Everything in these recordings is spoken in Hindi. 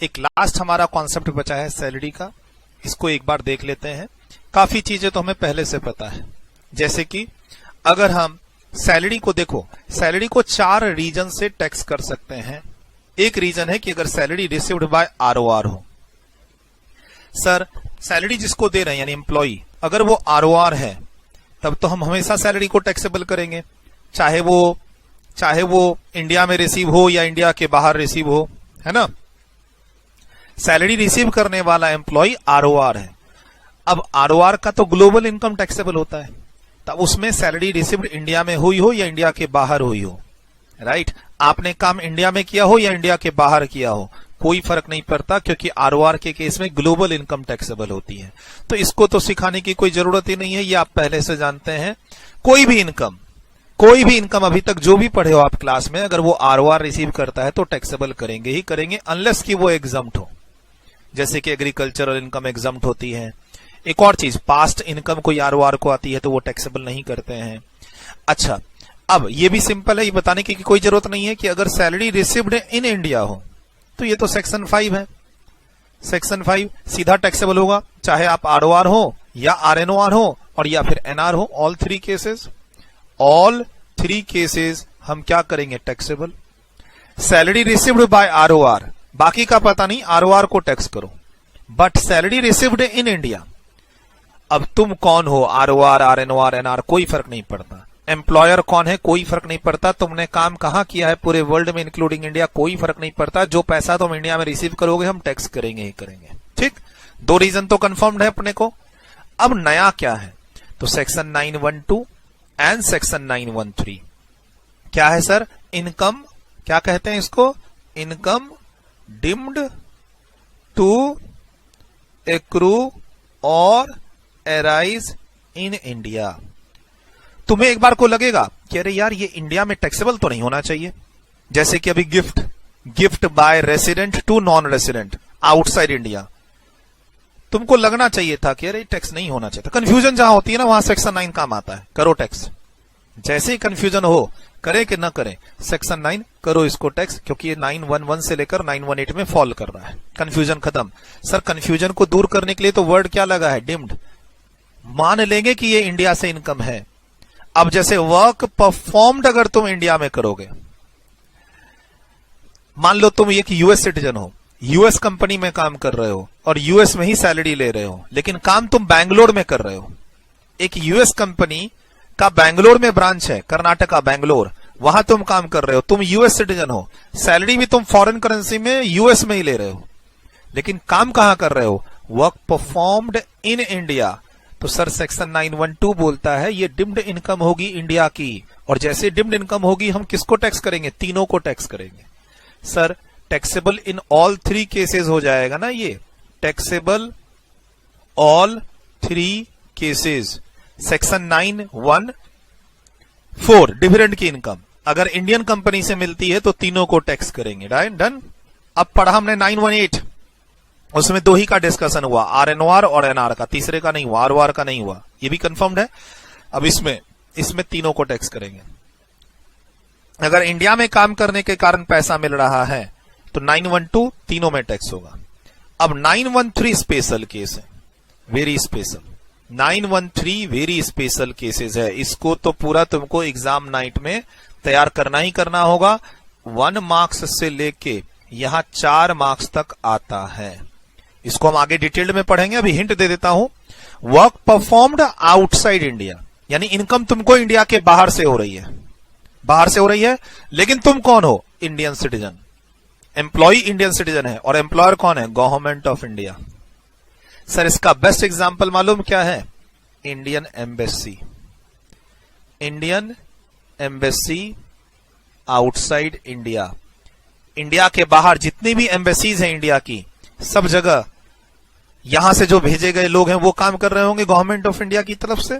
एक लास्ट हमारा कॉन्सेप्ट बचा है सैलरी का, इसको एक बार देख लेते हैं। काफी चीजें तो हमें पहले से पता है, जैसे कि अगर हम सैलरी को देखो, सैलरी को 4 रीजन से टैक्स कर सकते हैं। एक रीजन है कि अगर सैलरी रिसीव्ड बाय आरओआर हो। सर सैलरी जिसको दे रहे हैं यानी एम्प्लॉई, अगर वो आरओआर है तब तो हम हमेशा सैलरी को टैक्सेबल करेंगे, चाहे वो इंडिया में रिसीव हो या इंडिया के बाहर रिसीव हो, है ना। सैलरी रिसीव करने वाला एम्प्लॉय आरओआर है। अब आरओआर का तो ग्लोबल इनकम टैक्सेबल होता है, तब उसमें सैलरी रिसीव्ड इंडिया में हुई हो या इंडिया के बाहर हुई हो, राइट। आपने काम इंडिया में किया हो या इंडिया के बाहर किया हो, कोई फर्क नहीं पड़ता, क्योंकि आरओआर के केस में ग्लोबल इनकम टैक्सेबल होती है। तो इसको तो सिखाने की कोई जरूरत ही नहीं है, ये आप पहले से जानते हैं। कोई भी इनकम अभी तक जो भी पढ़े हो आप क्लास में, अगर वो आरओआर रिसीव करता है तो टैक्सेबल करेंगे ही करेंगे, अनलेस कि वो एग्जम्प्ट हो, जैसे कि एग्रीकल्चरल इनकम एग्जम्प्ट होती है। एक और चीज, पास्ट इनकम कोई आरओआर को आती है तो वो टैक्सेबल नहीं करते हैं। अच्छा, अब ये भी सिंपल है, ये बताने की कोई जरूरत नहीं है कि अगर सैलरी रिसीव्ड इन इंडिया हो तो ये तो सेक्शन 5 है। सेक्शन 5 सीधा टैक्सेबल होगा, चाहे आप आरओआर हो या आरएनओआर हो और या फिर एनआर हो। ऑल थ्री केसेस हम क्या करेंगे, taxable. Salary received by ROR, बाकी का पता नहीं, आरओआर को टैक्स करो, but salary received in India, अब तुम कौन हो, आरओआर, आरएनओआर, एनआर, कोई फर्क नहीं पड़ता। एम्प्लॉयर कौन है, कोई फर्क नहीं पड़ता। तुमने काम कहां किया है पूरे वर्ल्ड में इंक्लूडिंग इंडिया, कोई फर्क नहीं पड़ता। जो पैसा तुम इंडिया में रिसीव करोगे हम टैक्स करेंगे ही करेंगे, ठीक। 2 रीजन तो कंफर्म्ड है अपने को। अब नया क्या है, तो सेक्शन 912 एंड सेक्शन 913 क्या है सर, इनकम, क्या कहते हैं इसको, इनकम डिम्ड टू एक्रू और एराइज इन इंडिया। तुम्हें एक बार को लगेगा कि अरे यार ये इंडिया में टैक्सेबल तो नहीं होना चाहिए, जैसे कि अभी gift by resident to non resident outside India, तुमको लगना चाहिए था कि अरे टैक्स नहीं होना चाहिए था। कंफ्यूजन जहां होती है ना, वहां सेक्शन 9 काम आता है, करो टैक्स। जैसे ही कंफ्यूजन हो, करे कि ना करे, सेक्शन 9 करो इसको टैक्स, क्योंकि ये 911 से लेकर 918 में फॉल कर रहा है। कंफ्यूजन खत्म। सर कंफ्यूजन को दूर करने के लिए तो वर्ड क्या लगा है, डिम्ड। मान लेंगे कि ये इंडिया से इनकम है। अब जैसे वर्क परफॉर्म्ड अगर तुम इंडिया में करोगे, मान लो तुम एक यूएस सिटीजन हो, यूएस कंपनी में काम कर रहे हो और यूएस में ही सैलरी ले रहे हो, लेकिन काम तुम बैंगलोर में कर रहे हो। एक यूएस कंपनी का बैंगलोर में ब्रांच है, कर्नाटका बैंगलोर, वहां तुम काम कर रहे हो, तुम यूएस सिटीजन हो, सैलरी भी तुम फॉरेन करेंसी में यूएस में ही ले रहे हो, लेकिन काम कहां कर रहे हो, वर्क परफॉर्म्ड इन इंडिया। तो सर सेक्शन 912 बोलता है ये डिम्ड इनकम होगी इंडिया की, और जैसे डिम्ड इनकम होगी हम किसको टैक्स करेंगे, तीनों को टैक्स करेंगे। Sir taxable in all 3 cases हो जाएगा ना, ये taxable all 3 cases. Section 914 dividend की इनकम अगर इंडियन कंपनी से मिलती है तो तीनों को टैक्स करेंगे, राइट, डन। अब पढ़ा हमने 918, उसमें 2 ही का डिस्कशन हुआ, आरएनओआर और एनआर का, तीसरे का नहीं हुआ, आरओआर का नहीं हुआ, ये भी कंफर्म्ड है। अब इसमें तीनों को टैक्स करेंगे। अगर इंडिया में काम करने के कारण पैसा मिल रहा है तो 912 तीनों में टैक्स होगा। अब 913 स्पेशल केस है, very special. 913 very special cases है, इसको तो पूरा तुमको एग्जाम नाइट में तैयार करना ही करना होगा। 1 मार्क्स से लेके यहां 4 मार्क्स तक आता है। इसको हम आगे डिटेल्ड में पढ़ेंगे, अभी हिंट दे देता हूं। वर्क परफॉर्म्ड आउटसाइड इंडिया, यानी इनकम तुमको इंडिया के बाहर से हो रही है, लेकिन तुम कौन हो, Indian citizen. Employ Indian citizen है और एम्प्लॉयर कौन है, गवर्नमेंट ऑफ इंडिया। सर इसका बेस्ट एग्जांपल मालूम क्या है, Indian embassy outside India. India के बाहर जितनी भी एम्बेसीज हैं इंडिया की, सब जगह यहां से जो भेजे गए लोग हैं वो काम कर रहे होंगे गवर्नमेंट ऑफ इंडिया की तरफ से।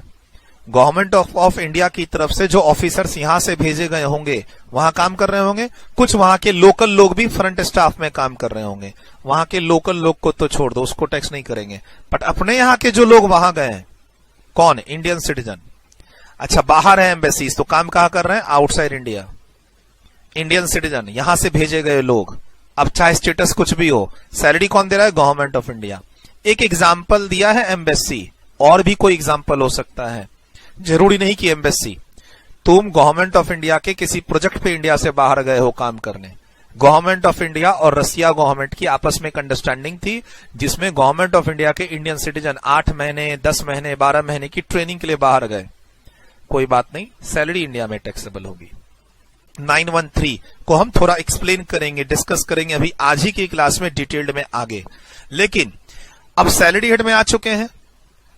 गवर्नमेंट ऑफ इंडिया की तरफ से जो ऑफिसर्स यहां से भेजे गए होंगे वहां काम कर रहे होंगे। कुछ वहां के लोकल लोग भी फ्रंट स्टाफ में काम कर रहे होंगे। वहां के लोकल लोग को तो छोड़ दो, उसको टैक्स नहीं करेंगे, बट अपने यहां के जो लोग वहां गए हैं, कौन, इंडियन सिटीजन। अच्छा बाहर है एम्बेसीज, तो काम कहां कर रहे हैं, आउटसाइड इंडिया। इंडियन सिटीजन, यहां से भेजे गए लोग अब चाहे स्टेटस कुछ भी हो, सैलरी कौन दे रहा है? Government of India. एक एग्जाम्पल दिया है एम्बेसी, और भी कोई एग्जाम्पल हो सकता है, जरूरी नहीं कि एम्बेसी। तुम गवर्नमेंट ऑफ इंडिया के किसी प्रोजेक्ट पे इंडिया से बाहर गए हो काम करने, गवर्नमेंट ऑफ इंडिया और रसिया गवर्नमेंट की आपस में एक अंडरस्टैंडिंग थी, जिसमें गवर्नमेंट ऑफ इंडिया के इंडियन सिटीजन 8 महीने 10 महीने 12 महीने की ट्रेनिंग के लिए बाहर गए, कोई बात नहीं, सैलरी इंडिया में टैक्सेबल होगी। 913 को हम थोड़ा एक्सप्लेन करेंगे, डिस्कस करेंगे अभी आज ही की क्लास में डिटेल्ड में आगे। लेकिन अब सैलरी हेड में आ चुके हैं,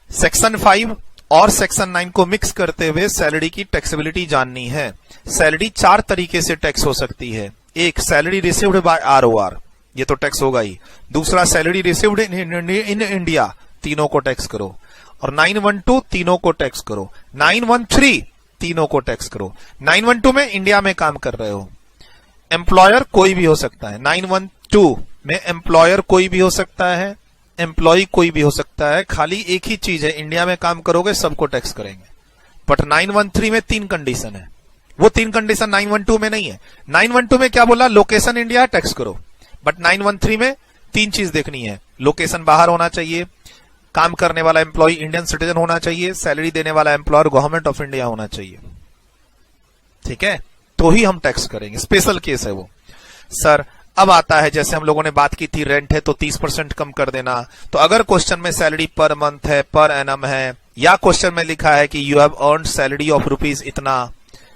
सेक्शन 5 और सेक्शन 9 को मिक्स करते हुए सैलरी की टैक्सेबिलिटी जाननी है। सैलरी 4 तरीके से टैक्स हो सकती है। एक, सैलरी रिसीव्ड बाय आरओआर, ये तो टैक्स होगा ही। दूसरा, सैलरी रिसीव्ड इन इंडिया, तीनों को टैक्स करो। और 912 तीनों को टैक्स करो। 913 तीनों को टैक्स करो। 912 में इंडिया में काम कर रहे हो, एम्प्लॉयर कोई भी हो सकता है। 912 में एम्प्लॉयर कोई भी हो सकता है, एम्प्लॉय कोई भी हो सकता है, खाली एक ही चीज है, इंडिया में काम करोगे सबको टैक्स करेंगे। बट 913 में 3 कंडीशन है, वो 3 कंडीशन 912 में नहीं है। 912 में क्या बोला? लोकेशन इंडिया टैक्स करो। बट 913 में 3 चीज देखनी है, लोकेशन बाहर होना चाहिए, काम करने वाला एम्प्लॉय इंडियन सिटीजन होना चाहिए, सैलरी देने वाला एम्प्लॉयर गवर्नमेंट ऑफ इंडिया होना चाहिए। ठीक है, तो ही हम टैक्स करेंगे, स्पेशल केस है वो। सर अब आता है, जैसे हम लोगों ने बात की थी, रेंट है तो 30% कम कर देना। तो अगर क्वेश्चन में सैलरी पर मंथ है, पर एनम है, या क्वेश्चन में लिखा है कि you have earned salary of rupees इतना,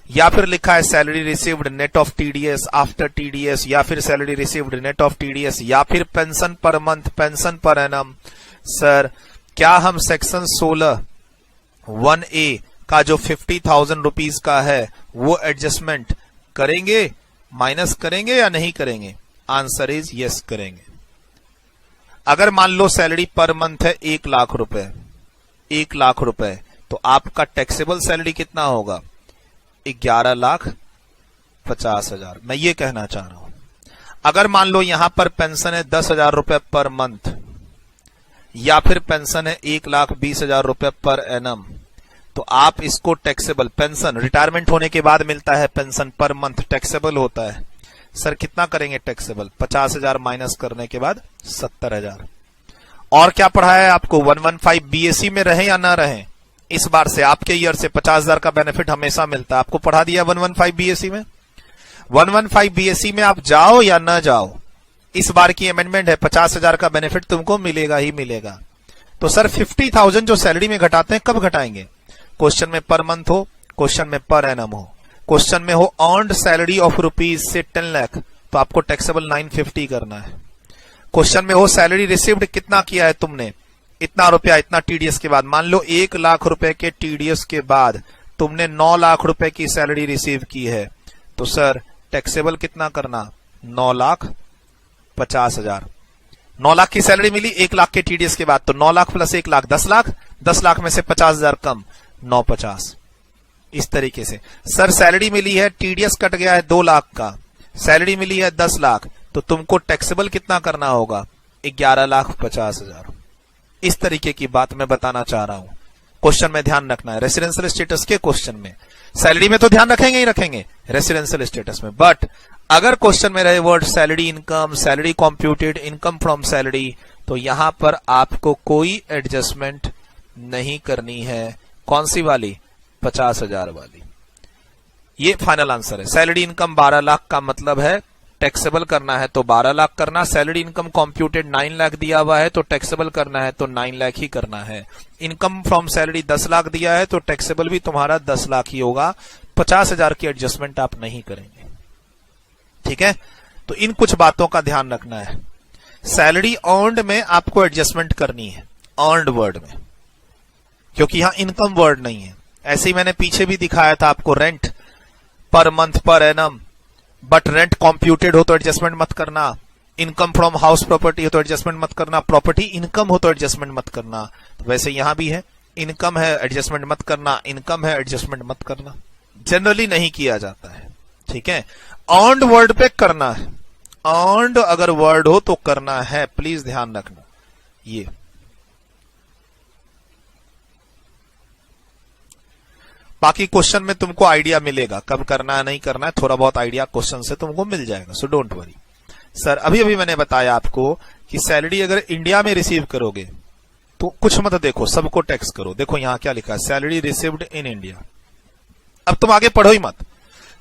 या फिर लिखा है salary received net of TDS after TDS, या फिर salary received net of TDS, या फिर pension per month, pension per annum, sir क्या हम सेक्शन 16 1A का जो 50,000 रुपीज का है वो एडजस्टमेंट करेंगे, माइनस करेंगे या नहीं करेंगे? आंसर इज यस, करेंगे। अगर मान लो सैलरी पर मंथ है 1 लाख रुपए, 1 लाख रुपए, तो आपका टैक्सेबल सैलरी कितना होगा? 11,50,000। मैं ये कहना चाह रहा हूं, अगर मान लो यहां पर पेंशन है 10,000 रुपए पर मंथ, या फिर पेंशन है 1,20,000 रुपए पर एनम, तो आप इसको टैक्सेबल, पेंशन रिटायरमेंट होने के बाद मिलता है, पेंशन पर मंथ टैक्सेबल होता है। सर कितना करेंगे टैक्सेबल? 50,000 माइनस करने के बाद 70,000। और क्या पढ़ा है आपको? 115 बीएसई में रहे या ना रहे, इस बार से आपके ईयर से 50,000 का बेनिफिट हमेशा मिलता है। आपको पढ़ा दिया 115 बीएसई में। 115 बीएसई में आप जाओ या ना जाओ, इस बार की अमेंडमेंट है, 50,000 का बेनिफिट तुमको मिलेगा ही मिलेगा। तो सर 50,000 जो सैलरी में घटाते हैं, कब घटाएंगे? क्वेश्चन में पर मंथ हो, क्वेश्चन में पर एनम हो, क्वेश्चन में हो अर्न्ड सैलरी ऑफ रुपीज से 10 लाख, तो आपको टैक्सेबल 950 करना है। क्वेश्चन में हो सैलरी रिसीव्ड कितना किया है तुमने, इतना रुपया, इतना टीडीएस के बाद, मान लो 1 लाख रुपए के टीडीएस के बाद तुमने 9 लाख रुपए की सैलरी रिसीव की है, तो सर टैक्सेबल कितना करना? 9,50,000। 9 लाख की सैलरी मिली 1 लाख के टीडीएस के बाद, तो 9 लाख प्लस 1 लाख 10 लाख, 10 लाख में से 50,000 कम, 950। इस तरीके से सर सैलरी मिली है, टीडीएस कट गया है 2 लाख का, सैलरी मिली है 10 लाख, तो तुमको टैक्सेबल कितना करना होगा? 11,50,000। इस तरीके की बात मैं बताना चाह रहा हूं, क्वेश्चन में ध्यान रखना है। रेसिडेंशियल स्टेटस के क्वेश्चन में, सैलरी में तो ध्यान रखेंगे ही रखेंगे, रेसिडेंशियल स्टेटस में। बट अगर क्वेश्चन में रहे word salary income, salary computed, income from salary, तो यहां पर आपको कोई एडजस्टमेंट नहीं करनी है। कौन सी वाली? 50,000 वाली। ये फाइनल आंसर है। सैलरी इनकम 12 लाख का मतलब है टैक्सेबल करना है तो 12 लाख करना, सैलरी इनकम कॉम्प्यूटेड 9 लाख दिया हुआ है तो टैक्सेबल करना है तो 9 लाख ही करना है। इनकम फ्रॉम सैलरी 10 लाख दिया है तो टैक्सेबल भी तुम्हारा 10 लाख ही होगा, 50,000 की एडजस्टमेंट आप नहीं करेंगे। ठीक है, तो इन कुछ बातों का ध्यान रखना है। सैलरी अर्न्ड में आपको एडजस्टमेंट करनी है, अर्न्ड वर्ड में, क्योंकि यहां इनकम वर्ड नहीं है। ऐसे ही मैंने पीछे भी दिखाया था आपको, rent per month per annum, but rent कॉम्प्यूटेड हो तो एडजस्टमेंट मत करना, इनकम फ्रॉम हाउस प्रॉपर्टी हो तो एडजस्टमेंट मत करना, प्रॉपर्टी इनकम हो तो एडजस्टमेंट मत करना। तो वैसे यहां भी है, इनकम है एडजस्टमेंट मत करना, इनकम है एडजस्टमेंट मत करना, जनरली नहीं किया जाता है। ठीक है, अर्न्ड वर्ड पे करना है, अर्न्ड अगर वर्ड हो तो करना है, प्लीज ध्यान रखना। ये बाकी क्वेश्चन में तुमको आइडिया मिलेगा, कब करना है नहीं करना है, थोड़ा बहुत आइडिया क्वेश्चन से तुमको मिल जाएगा, सो डोंट वरी। सर अभी अभी मैंने बताया आपको कि सैलरी अगर इंडिया में रिसीव करोगे तो कुछ मत देखो, सबको टैक्स करो। देखो यहां क्या लिखा है, सैलरी रिसीव्ड इन इंडिया। अब तुम आगे पढ़ो ही मत।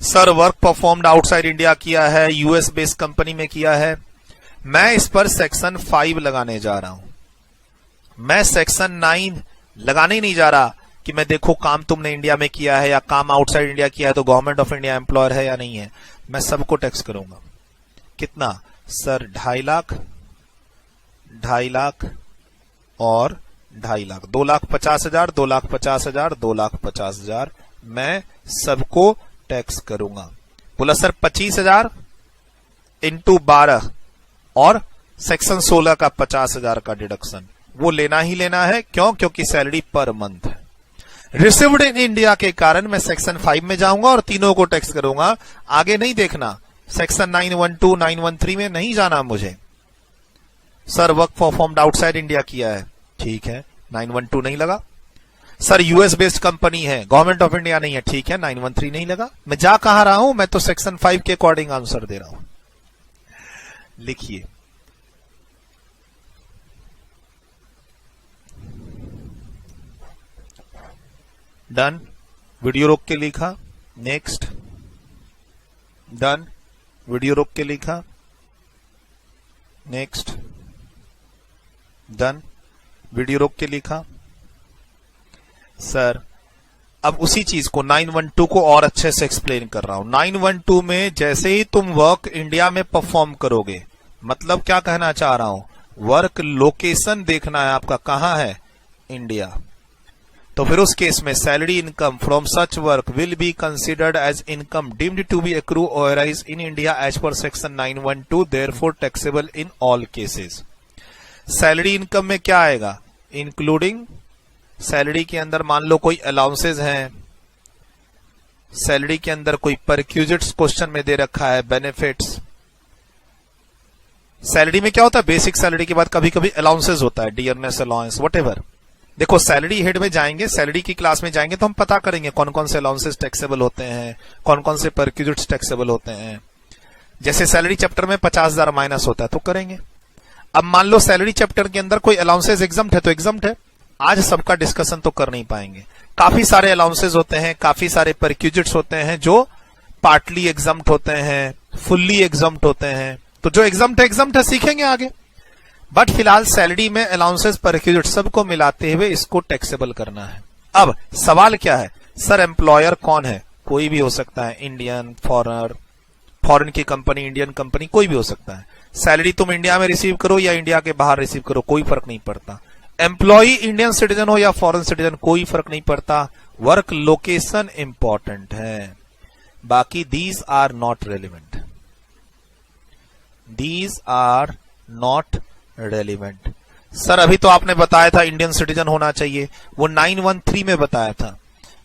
Sir work performed outside India किया है, यूएस बेस्ड कंपनी में किया है। मैं इस पर सेक्शन 5 लगाने जा रहा हूं। मैं सेक्शन 9 लगाने ही नहीं जा रहा कि मैं देखो काम तुमने इंडिया में किया है या काम आउटसाइड इंडिया किया है तो गवर्नमेंट ऑफ इंडिया एम्प्लॉयर है या नहीं है। मैं सबको टैक्स करूंगा। कितना सर? 2.5 लाख, 2.5 लाख और 2.5 लाख, 2,50,000, 2,50,000, 2,50,000। मैं सबको टैक्स करूंगा। बोला सर 25,000 इंटू 12 और सेक्शन 16 का 50,000 का डिडक्शन वो लेना ही लेना है। क्यों? क्योंकि सैलरी पर मंथ है। रिसीव्ड इन इंडिया के कारण मैं सेक्शन 5 में जाऊंगा और तीनों को टैक्स करूंगा। आगे नहीं देखना, सेक्शन 912, 913 में नहीं जाना मुझे। Sir work performed outside India किया है, ठीक है, 912 नहीं लगा। सर यूएस बेस्ड कंपनी है, गवर्नमेंट ऑफ इंडिया नहीं है, ठीक है, 913 नहीं लगा। मैं जा कहां रहा हूं? मैं तो सेक्शन 5 के अकॉर्डिंग आंसर दे रहा हूं। लिखिए डन, वीडियो रोक के लिखा। नेक्स्ट, डन, वीडियो रोक के लिखा। नेक्स्ट, डन, वीडियो रोक के लिखा। सर अब उसी चीज को 912 को और अच्छे से एक्सप्लेन कर रहा हूं। 912 में जैसे ही तुम वर्क इंडिया में परफॉर्म करोगे, मतलब क्या कहना चाह रहा हूं, वर्क लोकेशन देखना है आपका कहां है, इंडिया। तो फिर उस केस में salary income from such work will be considered as income deemed to be accrue or arise in India as per section 912, therefore taxable in all cases. Salary income में क्या आएगा? इंक्लूडिंग सैलरी के अंदर मान लो कोई अलाउंसेज हैं, सैलरी के अंदर कोई परक्यूजिट्स क्वेश्चन में दे रखा है, बेनिफिट्स। सैलरी में क्या होता है, बेसिक सैलरी के बाद कभी कभी अलाउंसेज होता है, डियरनेस अलाउंस, व्हाटएवर। देखो सैलरी हेड में जाएंगे, सैलरी की क्लास में जाएंगे तो हम पता करेंगे कौन कौन से अलाउंसेस टैक्सेबल होते हैं, कौन कौन से परक्यूजिट्स टैक्सेबल होते हैं। जैसे सैलरी चैप्टर में 50,000 माइनस होता है तो करेंगे। अब मान लो सैलरी चैप्टर के अंदर कोई अलाउंसेस एग्जम्प्ट है तो एग्जम्प्ट है। आज सबका डिस्कशन तो कर नहीं पाएंगे। काफी सारे अलाउंसेस होते हैं, काफी सारे परक्यूजिट्स होते हैं जो पार्टली एग्जम्प्ट होते हैं, फुल्ली एग्जम्प्ट होते हैं। तो जो एग्जम्प्ट है सीखेंगे आगे। बट फिलहाल सैलरी में अलाउंसेस परक्यूजिट सबको मिलाते हुए इसको टैक्सेबल करना है। अब सवाल क्या है, सर एम्प्लॉयर कौन है? कोई भी हो सकता है, इंडियन, फॉरेनर, फॉरेन की कंपनी, इंडियन कंपनी, कोई भी हो सकता है। सैलरी तुम इंडिया में रिसीव करो या इंडिया के बाहर रिसीव करो, कोई फर्क नहीं पड़ता। एम्प्लॉई इंडियन सिटीजन हो या फॉरेन सिटीजन, कोई फर्क नहीं पड़ता। वर्क लोकेशन इंपॉर्टेंट है, बाकी these are not relevant, these are not relevant. Sir अभी तो आपने बताया था इंडियन सिटीजन होना चाहिए, वो 913 में बताया था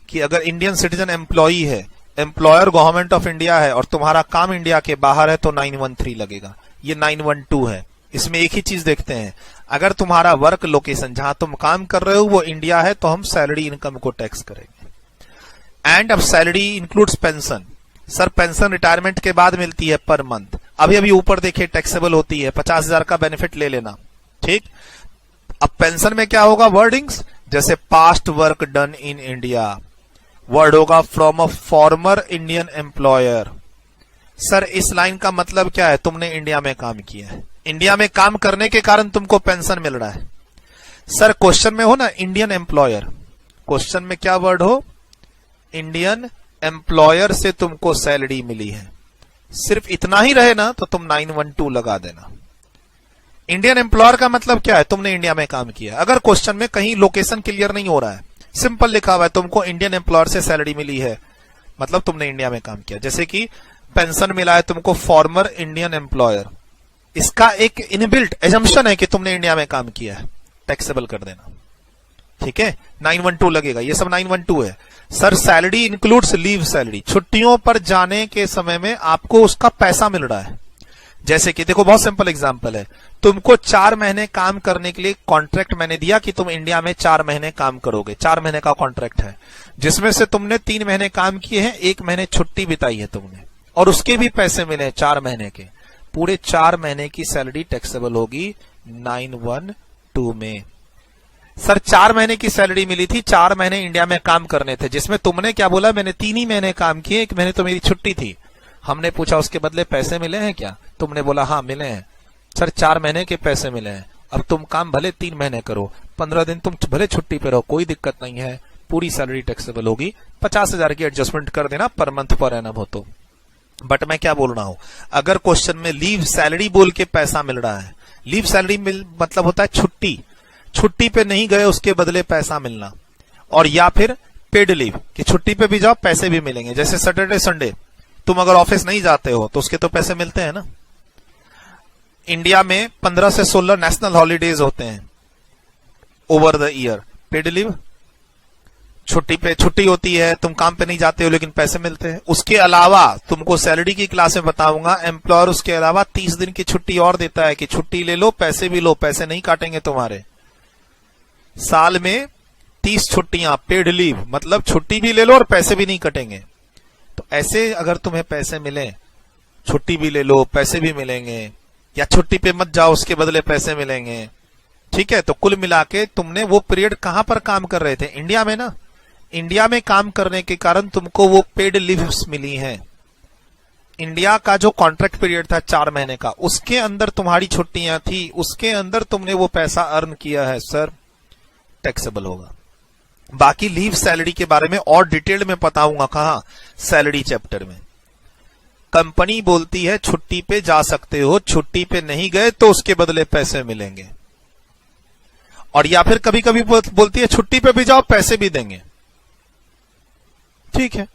कि अगर इंडियन सिटीजन एम्प्लॉई है, एम्प्लॉयर गवर्नमेंट ऑफ इंडिया है और तुम्हारा काम इंडिया के बाहर है तो 913 लगेगा। ये 912 है। इसमें एक ही चीज देखते हैं, अगर तुम्हारा वर्क लोकेशन जहां तुम काम कर रहे हो वो इंडिया है तो हम सैलरी इनकम को टैक्स करेंगे। एंड अब salary includes pension. Sir pension retirement के बाद मिलती है पर मंथ, अभी अभी ऊपर देखिए टैक्सेबल होती है, 50,000 का बेनिफिट ले लेना, ठीक। अब पेंशन में क्या होगा, वर्डिंग्स जैसे past work done in India, word होगा from a former Indian employer. Sir इस लाइन का मतलब क्या है, तुमने इंडिया में काम किया है, इंडिया में काम करने के कारण तुमको पेंशन मिल रहा है। सर क्वेश्चन में हो ना इंडियन एम्प्लॉयर, क्वेश्चन में क्या वर्ड हो, इंडियन एम्प्लॉयर से तुमको सैलरी मिली है, सिर्फ इतना ही रहे ना तो तुम 912 लगा देना। इंडियन एम्प्लॉयर का मतलब क्या है, तुमने इंडिया में काम किया। अगर क्वेश्चन में कहीं लोकेशन क्लियर नहीं हो रहा है, सिंपल लिखा हुआ है तुमको इंडियन एम्प्लॉयर से सैलरी मिली है, मतलब तुमने इंडिया में काम किया। जैसे कि पेंशन मिला है तुमको फॉर्मर इंडियन एम्प्लॉयर, इसका एक इनबिल्ट एजम्पशन है कि तुमने इंडिया में काम किया है, टैक्सेबल कर देना, ठीक है। 912 लगेगा, ये सब 912 है। Sir salary includes leave salary, छुट्टियों पर जाने के समय में आपको उसका पैसा मिल रहा है। जैसे कि देखो बहुत सिंपल एग्जांपल है, तुमको 4 महीने काम करने के लिए कॉन्ट्रैक्ट मैंने दिया कि तुम इंडिया में 4 महीने काम करोगे, 4 महीने का कॉन्ट्रैक्ट है, जिसमें से तुमने 3 महीने काम किए हैं, 1 महीने छुट्टी बिताई है तुमने, और उसके भी पैसे मिले 4 महीने के, पूरे 4 महीने की सैलरी टैक्सेबल होगी 912 में। सर 4 महीने की सैलरी मिली थी, 4 महीने इंडिया में काम करने थे, जिसमें तुमने क्या बोला, मैंने 3 ही महीने काम किए, 1 महीने तो मेरी छुट्टी थी। हमने पूछा उसके बदले पैसे मिले हैं क्या? तुमने बोला हाँ मिले हैं। सर 4 महीने के पैसे मिले हैं, अब तुम काम भले 3 महीने करो, 15 दिन तुम भले छुट्टी पे रहो, कोई दिक्कत नहीं है, पूरी सैलरी टैक्सेबल होगी। 50,000 की एडजस्टमेंट कर देना पर मंथ पर एनम हो तो। बट मैं क्या बोल रहा हूं, अगर क्वेश्चन में लीव सैलरी बोल के पैसा मिल रहा है, लीव सैलरी मतलब होता है छुट्टी, छुट्टी पे नहीं गए उसके बदले पैसा मिलना, और या फिर पेड लीव कि छुट्टी पे भी जाओ पैसे भी मिलेंगे। जैसे सैटरडे संडे तुम अगर ऑफिस नहीं जाते हो तो उसके तो पैसे मिलते हैं ना। इंडिया में 15 से 16 नेशनल हॉलीडेज होते हैं over the year. Paid leave छुट्टी पे छुट्टी होती है, तुम काम पे नहीं जाते हो लेकिन पैसे मिलते हैं। उसके अलावा तुमको सैलरी की क्लास में बताऊंगा, एम्प्लॉयर उसके अलावा 30 दिन की छुट्टी और देता है कि छुट्टी ले लो पैसे भी लो, पैसे नहीं काटेंगे तुम्हारे। साल में 30 छुट्टियां पेड लीव, मतलब छुट्टी भी ले लो और पैसे भी नहीं कटेंगे। तो ऐसे अगर तुम्हें पैसे मिले, छुट्टी भी ले लो पैसे भी मिलेंगे, या छुट्टी पे मत जाओ उसके बदले पैसे मिलेंगे, ठीक है। तो कुल मिला के तुमने वो पीरियड कहां पर काम कर रहे थे, इंडिया में ना। इंडिया में काम करने के कारण तुमको वो पेड लीव्स मिली हैं। इंडिया का जो कॉन्ट्रैक्ट पीरियड था 4 महीने का, उसके अंदर तुम्हारी छुट्टियां थी, उसके अंदर तुमने वो पैसा अर्न किया है, सर टैक्सेबल होगा। बाकी लीव सैलरी के बारे में और डिटेल में बताऊंगा, कहां, सैलरी चैप्टर में। कंपनी बोलती है छुट्टी पे जा सकते हो, छुट्टी पे नहीं गए तो उसके बदले पैसे मिलेंगे, और या फिर कभी कभी बोलती है छुट्टी पे भी जाओ पैसे भी देंगे, ठीक है,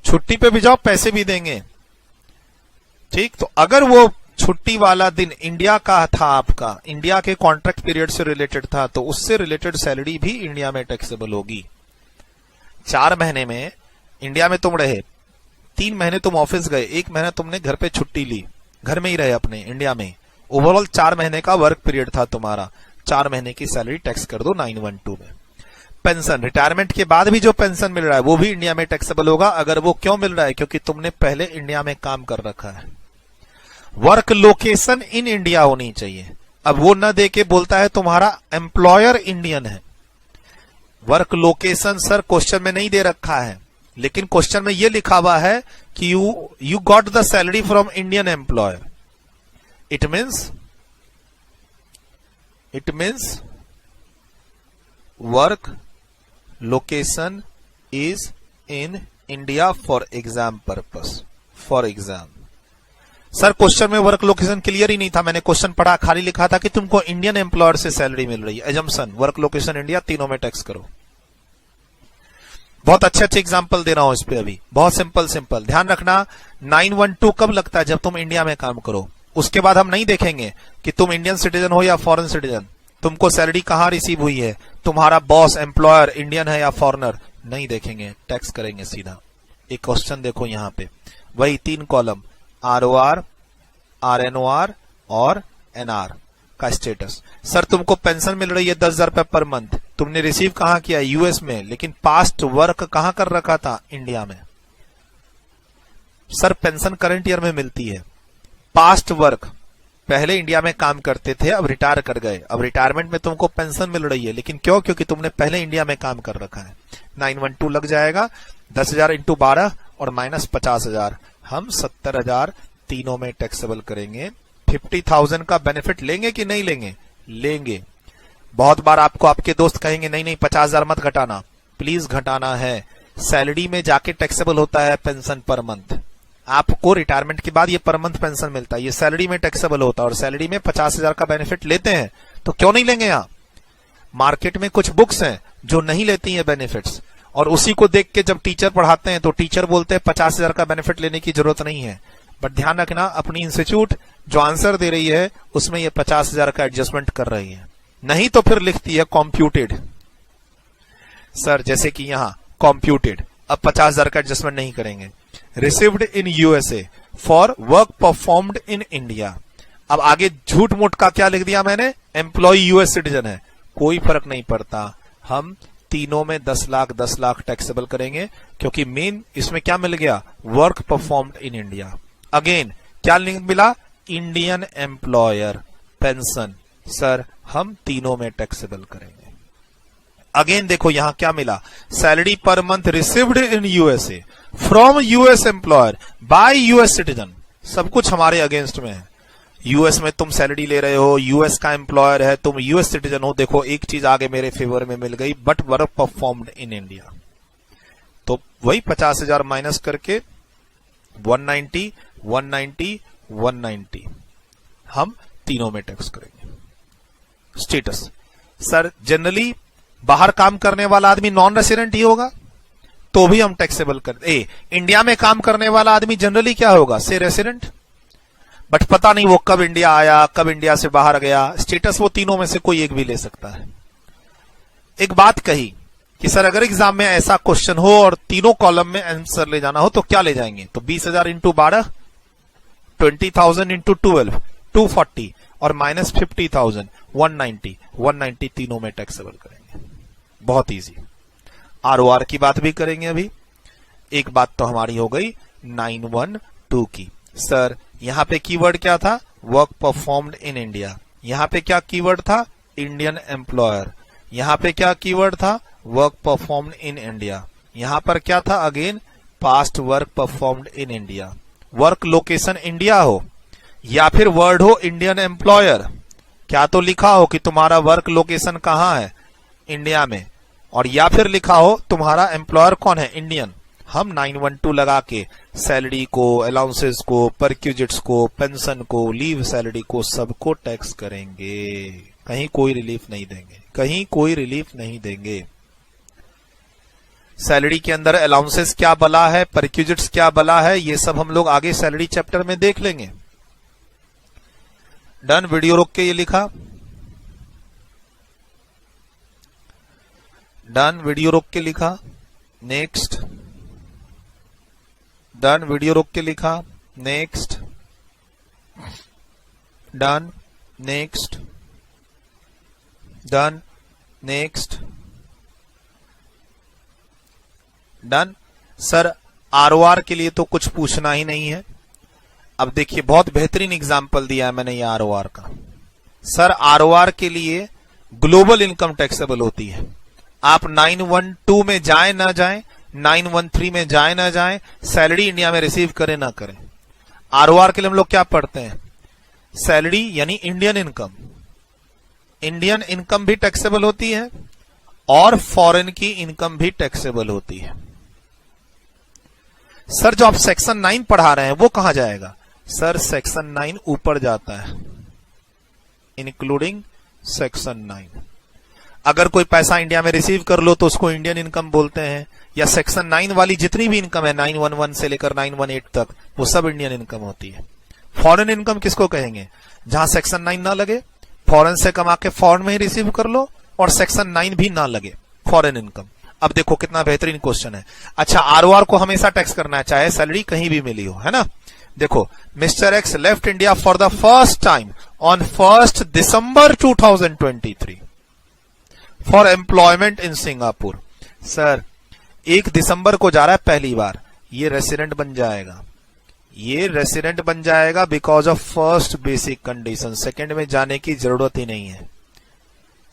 छुट्टी पे भी जाओ पैसे भी देंगे, ठीक। तो अगर वो छुट्टी वाला दिन इंडिया का था, आपका इंडिया के कॉन्ट्रैक्ट पीरियड से रिलेटेड था, तो उससे रिलेटेड सैलरी भी इंडिया में टैक्सेबल होगी। 4 महीने में इंडिया में तुम रहे, 3 महीने तुम ऑफिस गए, 1 महीना तुमने घर पे छुट्टी ली, घर में ही रहे अपने इंडिया में, ओवरऑल 4 महीने का वर्क पीरियड था तुम्हारा। 4 महीने की सैलरी टैक्स कर दो 912 में। पेंशन, रिटायरमेंट के बाद भी जो पेंशन मिल रहा है वो भी इंडिया में टैक्सेबल होगा। अगर वो क्यों मिल रहा है, क्योंकि तुमने पहले इंडिया में काम कर रखा है। वर्क लोकेशन इन इंडिया होनी चाहिए। अब वो न दे के बोलता है तुम्हारा एम्प्लॉयर इंडियन है। वर्क लोकेशन सर क्वेश्चन में नहीं दे रखा है, लेकिन क्वेश्चन में ये लिखा हुआ है कि you got the salary from Indian employer. It means work location is in India for exam purpose, for exam. Sir question में वर्क लोकेशन क्लियर ही नहीं था, मैंने क्वेश्चन पढ़ा, खाली लिखा था कि तुमको इंडियन एम्प्लॉयर से सैलरी मिल रही है। एजम्पशन, वर्क लोकेशन इंडिया, तीनों में टैक्स करो। बहुत अच्छे एग्जांपल दे रहा हूं इस पे अभी, बहुत सिंपल। ध्यान रखना 912 कब लगता है, जब तुम इंडिया में काम करो। उसके बाद हम नहीं देखेंगे कि तुम इंडियन सिटीजन हो या फॉरेन सिटीजन, तुमको सैलरी कहां रिसीव हुई है, तुम्हारा बॉस एम्प्लॉयर इंडियन है या फॉरेनर, नहीं देखेंगे, टैक्स करेंगे सीधा। एक क्वेश्चन देखो यहां पे, वही 3 कॉलम, ROR, RNOR और NR का स्टेटस। सर तुमको पेंशन मिल रही है 10,000 रुपए पर मंथ, तुमने रिसीव कहां किया, यूएस में, लेकिन पास्ट वर्क कहां कर रखा था, इंडिया में। सर पेंशन करंट ईयर में मिलती है, पास्ट वर्क पहले इंडिया में काम करते थे, अब रिटायर कर गए, अब रिटायरमेंट में तुमको पेंशन मिल रही है, लेकिन क्यों, क्योंकि तुमने पहले इंडिया में काम कर रखा है। 912 लग जाएगा, 10,000 इंटू 12 और माइनस 50,000, हम 70,000 तीनों में टैक्सेबल करेंगे। 50,000 का बेनिफिट लेंगे कि नहीं लेंगे, लेंगे। बहुत बार आपको आपके दोस्त कहेंगे नहीं 50,000 मत घटाना, प्लीज घटाना है। सैलरी में जाके टैक्सेबल होता है पेंशन पर मंथ, आपको रिटायरमेंट के बाद ये पर मंथ पेंशन मिलता है, ये सैलरी में टैक्सेबल होता है, और सैलरी में 50,000 का बेनिफिट लेते हैं, तो क्यों नहीं लेंगे। यहां मार्केट में कुछ बुक्स हैं जो नहीं लेती हैं बेनिफिट्स, और उसी को देख के जब टीचर पढ़ाते हैं तो टीचर बोलते हैं 50,000 का बेनिफिट लेने की जरूरत नहीं है। बट ध्यान रखना, अपनी इंस्टीट्यूट जो आंसर दे रही है उसमें ये 50,000 का एडजस्टमेंट कर रही है, नहीं तो फिर लिखती है कॉम्प्यूटेड। सर जैसे कि यहां कॉम्प्यूटेड, अब 50,000 का एडजस्टमेंट नहीं करेंगे। Received in USA for work performed in India. अब आगे झूठ मूठ का क्या लिख दिया मैंने, एम्प्लॉय यूएस सिटीजन है, कोई फर्क नहीं पड़ता, हम तीनों में 10 लाख टैक्सेबल करेंगे, क्योंकि मेन इसमें क्या मिल गया, work performed in India. Again क्या लिंक मिला, इंडियन एम्प्लॉयर, पेंशन, सर हम तीनों में टैक्सेबल करेंगे। अगेन देखो यहां क्या मिला, salary per month received in USA from US employer bye US citizen, सब कुछ हमारे अगेंस्ट में है। यूएस में तुम सैलरी ले रहे हो, यूएस का एम्प्लॉयर है, तुम यूएस सिटीजन हो। देखो एक चीज आगे मेरे फेवर में मिल गई, but work performed in India. तो वही 50,000 माइनस करके 190, 190, 190 हम तीनों में टैक्स करेंगे। स्टेटस, सर जनरली बाहर काम करने वाला आदमी नॉन रेसिडेंट ही होगा, तो भी हम टैक्सेबल इंडिया में काम करने वाला आदमी जनरली क्या होगा, से रेसिडेंट, बट पता नहीं वो कब इंडिया आया, कब इंडिया से बाहर गया। स्टेटस वो तीनों में से कोई एक भी ले सकता है। एक बात कही कि सर अगर एग्जाम में ऐसा क्वेश्चन हो और तीनों कॉलम में आंसर ले जाना हो तो क्या ले जाएंगे, तो 20,000 इंटू 12, 20,000 इंटू 12, 240 और माइनस 50,000, 190, 190 तीनों में टैक्सेबल करेंगे। बहुत इजी। आरओआर की बात भी करेंगे अभी। एक बात तो हमारी हो गई 912 की। सर यहां पे कीवर्ड क्या था, वर्क परफॉर्म्ड इन इंडिया। यहां पे क्या कीवर्ड था, इंडियन एम्प्लॉयर। यहां पे क्या कीवर्ड था, वर्क परफॉर्म्ड इन इंडिया। यहां पर क्या था, again past work performed in India. Work location India हो या फिर वर्ड हो इंडियन एम्प्लॉयर, क्या तो लिखा हो कि तुम्हारा वर्क लोकेशन कहां है, इंडिया में, और या फिर लिखा हो तुम्हारा एम्प्लॉयर कौन है, इंडियन। हम 912 लगा के सैलरी को, अलाउंसेस को, परक्यूजिट्स को, पेंशन को, लीव सैलरी को, सबको टैक्स करेंगे। कहीं कोई रिलीफ नहीं देंगे, कहीं कोई रिलीफ नहीं देंगे। सैलरी के अंदर अलाउंसेस क्या बला है, परक्यूजिट्स क्या बला है, ये सब हम लोग आगे सैलरी चैप्टर में देख लेंगे। डन, वीडियो रोक के ये लिखा, डन, वीडियो रोक के लिखा, नेक्स्ट, डन, वीडियो रोक के लिखा, next, done, next, done, next, done. Sir ROR के लिए तो कुछ पूछना ही नहीं है। अब देखिए बहुत बेहतरीन एग्जाम्पल दिया है मैंने ये आरओआर का। सर आरओआर के लिए ग्लोबल इनकम टैक्सेबल होती है। आप 912 में जाए ना जाए, 913 में जाए ना जाए, सैलरी इंडिया में रिसीव करे ना करें, आरओआर के लिए हम लोग क्या पढ़ते हैं, सैलरी यानी इंडियन इनकम। इंडियन इनकम भी टैक्सेबल होती है और फॉरेन की इनकम भी टैक्सेबल होती है। सर जो आप सेक्शन 9 पढ़ा रहे हैं वो कहां जाएगा, सर सेक्शन 9 ऊपर जाता है, इंक्लूडिंग सेक्शन 9। अगर कोई पैसा इंडिया में रिसीव कर लो तो उसको इंडियन इनकम बोलते हैं, या सेक्शन 9 वाली जितनी भी इनकम है 911 से लेकर 918 तक, वो सब इंडियन इनकम होती है। फॉरेन इनकम किसको कहेंगे, जहां सेक्शन 9 ना लगे, फॉरेन से कमा के फॉरेन में ही रिसीव कर लो और सेक्शन 9 भी ना लगे, फॉरेन इनकम। अब देखो कितना बेहतरीन क्वेश्चन है। अच्छा आरओआर को हमेशा टैक्स करना है, चाहे सैलरी कहीं भी मिली हो, है ना। देखो mister x left India for the first time on 1 December 2023 for employment in Singapore. Sir 1 दिसंबर को जा रहा है पहली बार, ये रेसिडेंट बन जाएगा, ये रेसिडेंट बन जाएगा because of first basic condition. Second में जाने की जरूरत ही नहीं है,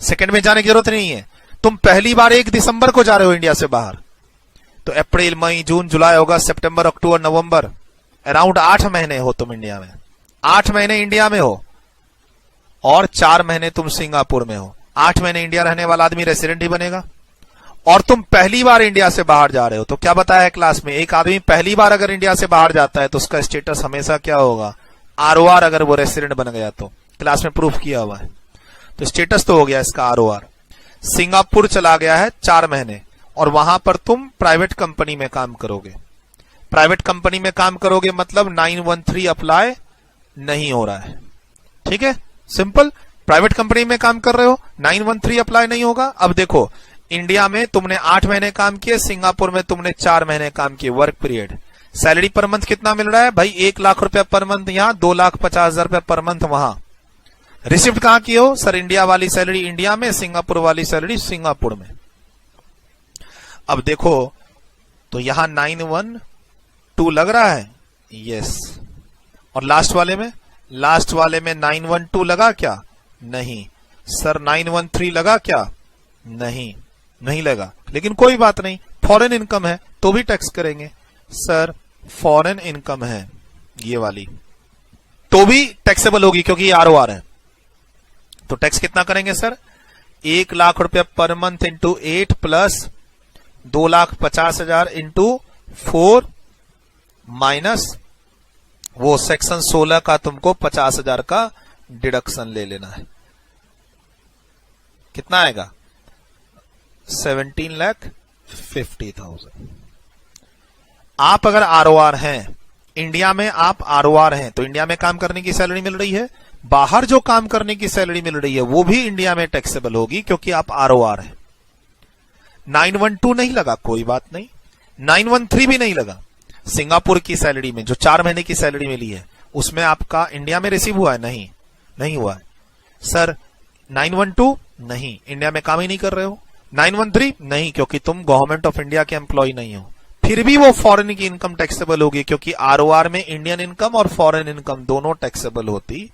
सेकंड में जाने की जरूरत नहीं है। तुम पहली बार 1 दिसंबर को जा रहे हो इंडिया से बाहर, तो अप्रैल, मई, जून, जुलाई, अगस्त, सितंबर, अक्टूबर, नवंबर, अराउंड 8 महीने हो तुम इंडिया में, 8 महीने इंडिया में हो और 4 महीने तुम सिंगापुर में हो। 8 महीने इंडिया रहने वाला आदमी रेसिडेंट ही बनेगा। और तुम पहली बार इंडिया से बाहर जा रहे हो, तो क्या बताया है क्लास में, एक आदमी पहली बार अगर इंडिया से बाहर जाता है तो उसका स्टेटस हमेशा क्या होगा, आरओआर, अगर वो रेसिडेंट बन गया तो। क्लास में प्रूफ किया हुआ है, तो स्टेटस तो हो गया इसका आरओआर। सिंगापुर चला गया है 4 महीने और वहां पर तुम प्राइवेट कंपनी में काम करोगे। प्राइवेट कंपनी में काम करोगे मतलब 913 अप्लाई नहीं हो रहा है, ठीक है, सिंपल। प्राइवेट कंपनी में काम कर रहे हो, 913 अप्लाई नहीं होगा। अब देखो इंडिया में तुमने 8 महीने काम किए, सिंगापुर में तुमने 4 महीने काम किए, work period. Salary per month कितना मिल रहा है भाई, 1 लाख रुपया पर मंथ यहाँ, 2,50,000 रुपया पर मंथ वहां। रिसिप्ट कहां की हो, सर इंडिया वाली सैलरी इंडिया में, सिंगापुर वाली सैलरी सिंगापुर में। अब देखो तो यहां 912 लग रहा है, यस, और लास्ट वाले में लास्ट वाले में 912 लगा क्या? नहीं। सर 913 लगा क्या? नहीं, नहीं लगा। लेकिन कोई बात नहीं, फॉरेन इनकम है तो भी टैक्स करेंगे। सर फॉरेन इनकम है ये वाली तो भी टैक्सेबल होगी क्योंकि आरओआर है। तो टैक्स कितना करेंगे सर? 1 लाख रुपया per month into 8 plus 2,50,000 into 4 minus वो सेक्शन 16 का तुमको 50,000 का डिडक्शन ले लेना है। कितना आएगा? 17,50,000। आप अगर आरओआर हैं, इंडिया में आप आरओआर हैं, तो इंडिया में काम करने की सैलरी मिल रही है, बाहर जो काम करने की सैलरी मिल रही है वो भी इंडिया में टैक्सेबल होगी क्योंकि आप आरओआर हैं। 912 नहीं लगा, कोई बात नहीं। 913 भी नहीं लगा। सिंगापुर की सैलरी में जो 4 महीने की सैलरी मिली है उसमें आपका इंडिया में रिसीव हुआ है? नहीं, नहीं हुआ है। सर 912 नहीं, इंडिया में काम ही नहीं कर रहे हो। 913 नहीं, क्योंकि तुम गवर्नमेंट ऑफ इंडिया के एम्प्लॉय नहीं हो। फिर भी वो फॉरेन की इनकम टैक्सेबल होगी क्योंकि आरओआर में इंडियन इनकम और फॉरेन इनकम दोनों टैक्सेबल होती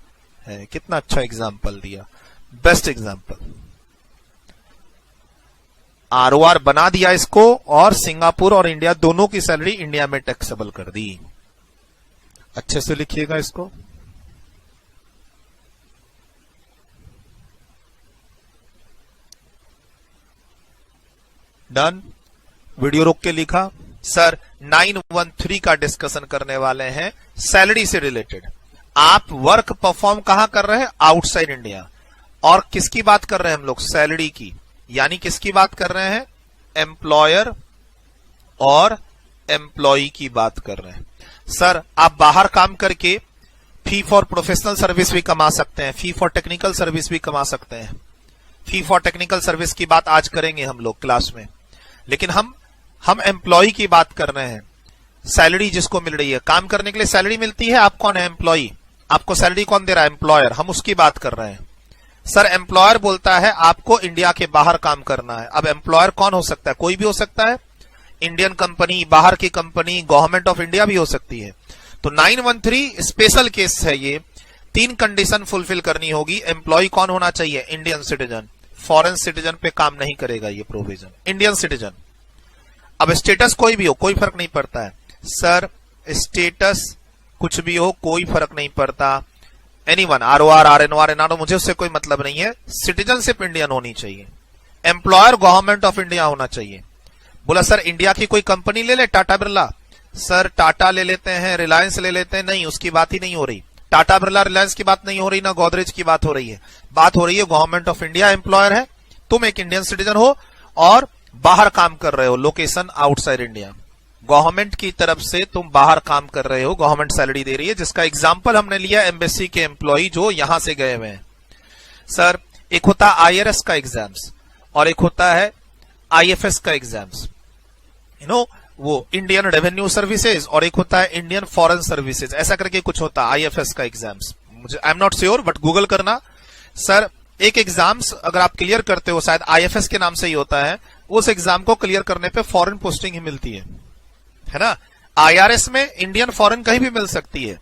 है। कितना अच्छा एग्जाम्पल दिया, बेस्ट एग्जाम्पल। आरओआर बना दिया इसको और सिंगापुर और इंडिया दोनों की सैलरी इंडिया में टैक्सेबल कर दी। अच्छे से लिखिएगा इसको। डन। वीडियो रोक के लिखा। सर 913 का डिस्कशन करने वाले हैं सैलरी से रिलेटेड। आप वर्क परफॉर्म कहां कर रहे हैं? Outside India. और किसकी बात कर रहे हैं हम लोग? सैलरी की। यानी किसकी बात कर रहे हैं? एम्प्लॉयर और एम्प्लॉई की बात कर रहे हैं। सर आप बाहर काम करके फी फॉर प्रोफेशनल सर्विस भी कमा सकते हैं, फी फॉर टेक्निकल सर्विस भी कमा सकते हैं। फी फॉर टेक्निकल सर्विस की बात आज करेंगे हम लोग क्लास में, लेकिन हम एम्प्लॉय की बात कर रहे हैं। सैलरी जिसको मिल रही है, काम करने के लिए सैलरी मिलती है। आप कौन है? एम्प्लॉय। आपको सैलरी कौन दे रहा है? एम्प्लॉयर। हम उसकी बात कर रहे हैं। सर एम्प्लॉयर बोलता है आपको इंडिया के बाहर काम करना है। अब एम्प्लॉयर कौन हो सकता है? कोई भी हो सकता है। इंडियन कंपनी, बाहर की कंपनी, गवर्नमेंट ऑफ इंडिया भी हो सकती है। तो 913 स्पेशल केस है ये। 3 कंडीशन फुलफिल करनी होगी। एम्प्लॉय कौन होना चाहिए? Indian citizen. फॉरेन सिटीजन पे काम नहीं करेगा ये प्रोविजन। Indian citizen. अब स्टेटस कोई भी हो, कोई फर्क नहीं पड़ता है। सर स्टेटस कुछ भी हो, कोई फर्क नहीं पड़ता। एनीवन, आरओआर, आरएनओ, एनआरओ, मुझे उससे कोई मतलब नहीं है। सिटीजनशिप इंडियन होनी चाहिए। एम्प्लॉयर गवर्नमेंट ऑफ इंडिया होना चाहिए। बोला सर इंडिया की कोई कंपनी ले ले, टाटा बिरला। सर टाटा ले लेते हैं, रिलायंस ले लेते हैं। नहीं, उसकी बात ही नहीं हो रही। टाटा बिरला रिलायंस की बात नहीं हो रही, ना गोदरेज की बात हो रही है। बात हो रही है गवर्नमेंट ऑफ इंडिया एम्प्लॉयर है, तुम एक इंडियन सिटीजन हो और बाहर काम कर रहे हो, लोकेशन आउटसाइड इंडिया। गवर्नमेंट की तरफ से तुम बाहर काम कर रहे हो, गवर्नमेंट सैलरी दे रही है, जिसका एग्जाम्पल हमने लिया एम्बेसी के एम्प्लॉय जो यहां से गए हुए हैं। सर एक होता है आईआरएस का एग्जाम्स और एक होता है आईएफएस का एग्जाम्स, वो इंडियन रेवेन्यू सर्विसेज, और एक होता है इंडियन फॉरेन सर्विसेज, ऐसा करके कुछ होता है आईएफएस का एग्जाम्स। मुझे I am not sure, but Google करना। सर एक एग्जाम्स अगर आप क्लियर करते हो, शायद आईएफएस के नाम से ही होता है, उस एग्जाम को क्लियर करने पे फॉरेन पोस्टिंग ही मिलती है ना। आईआरएस में इंडियन फॉरेन कहीं भी मिल सकती है,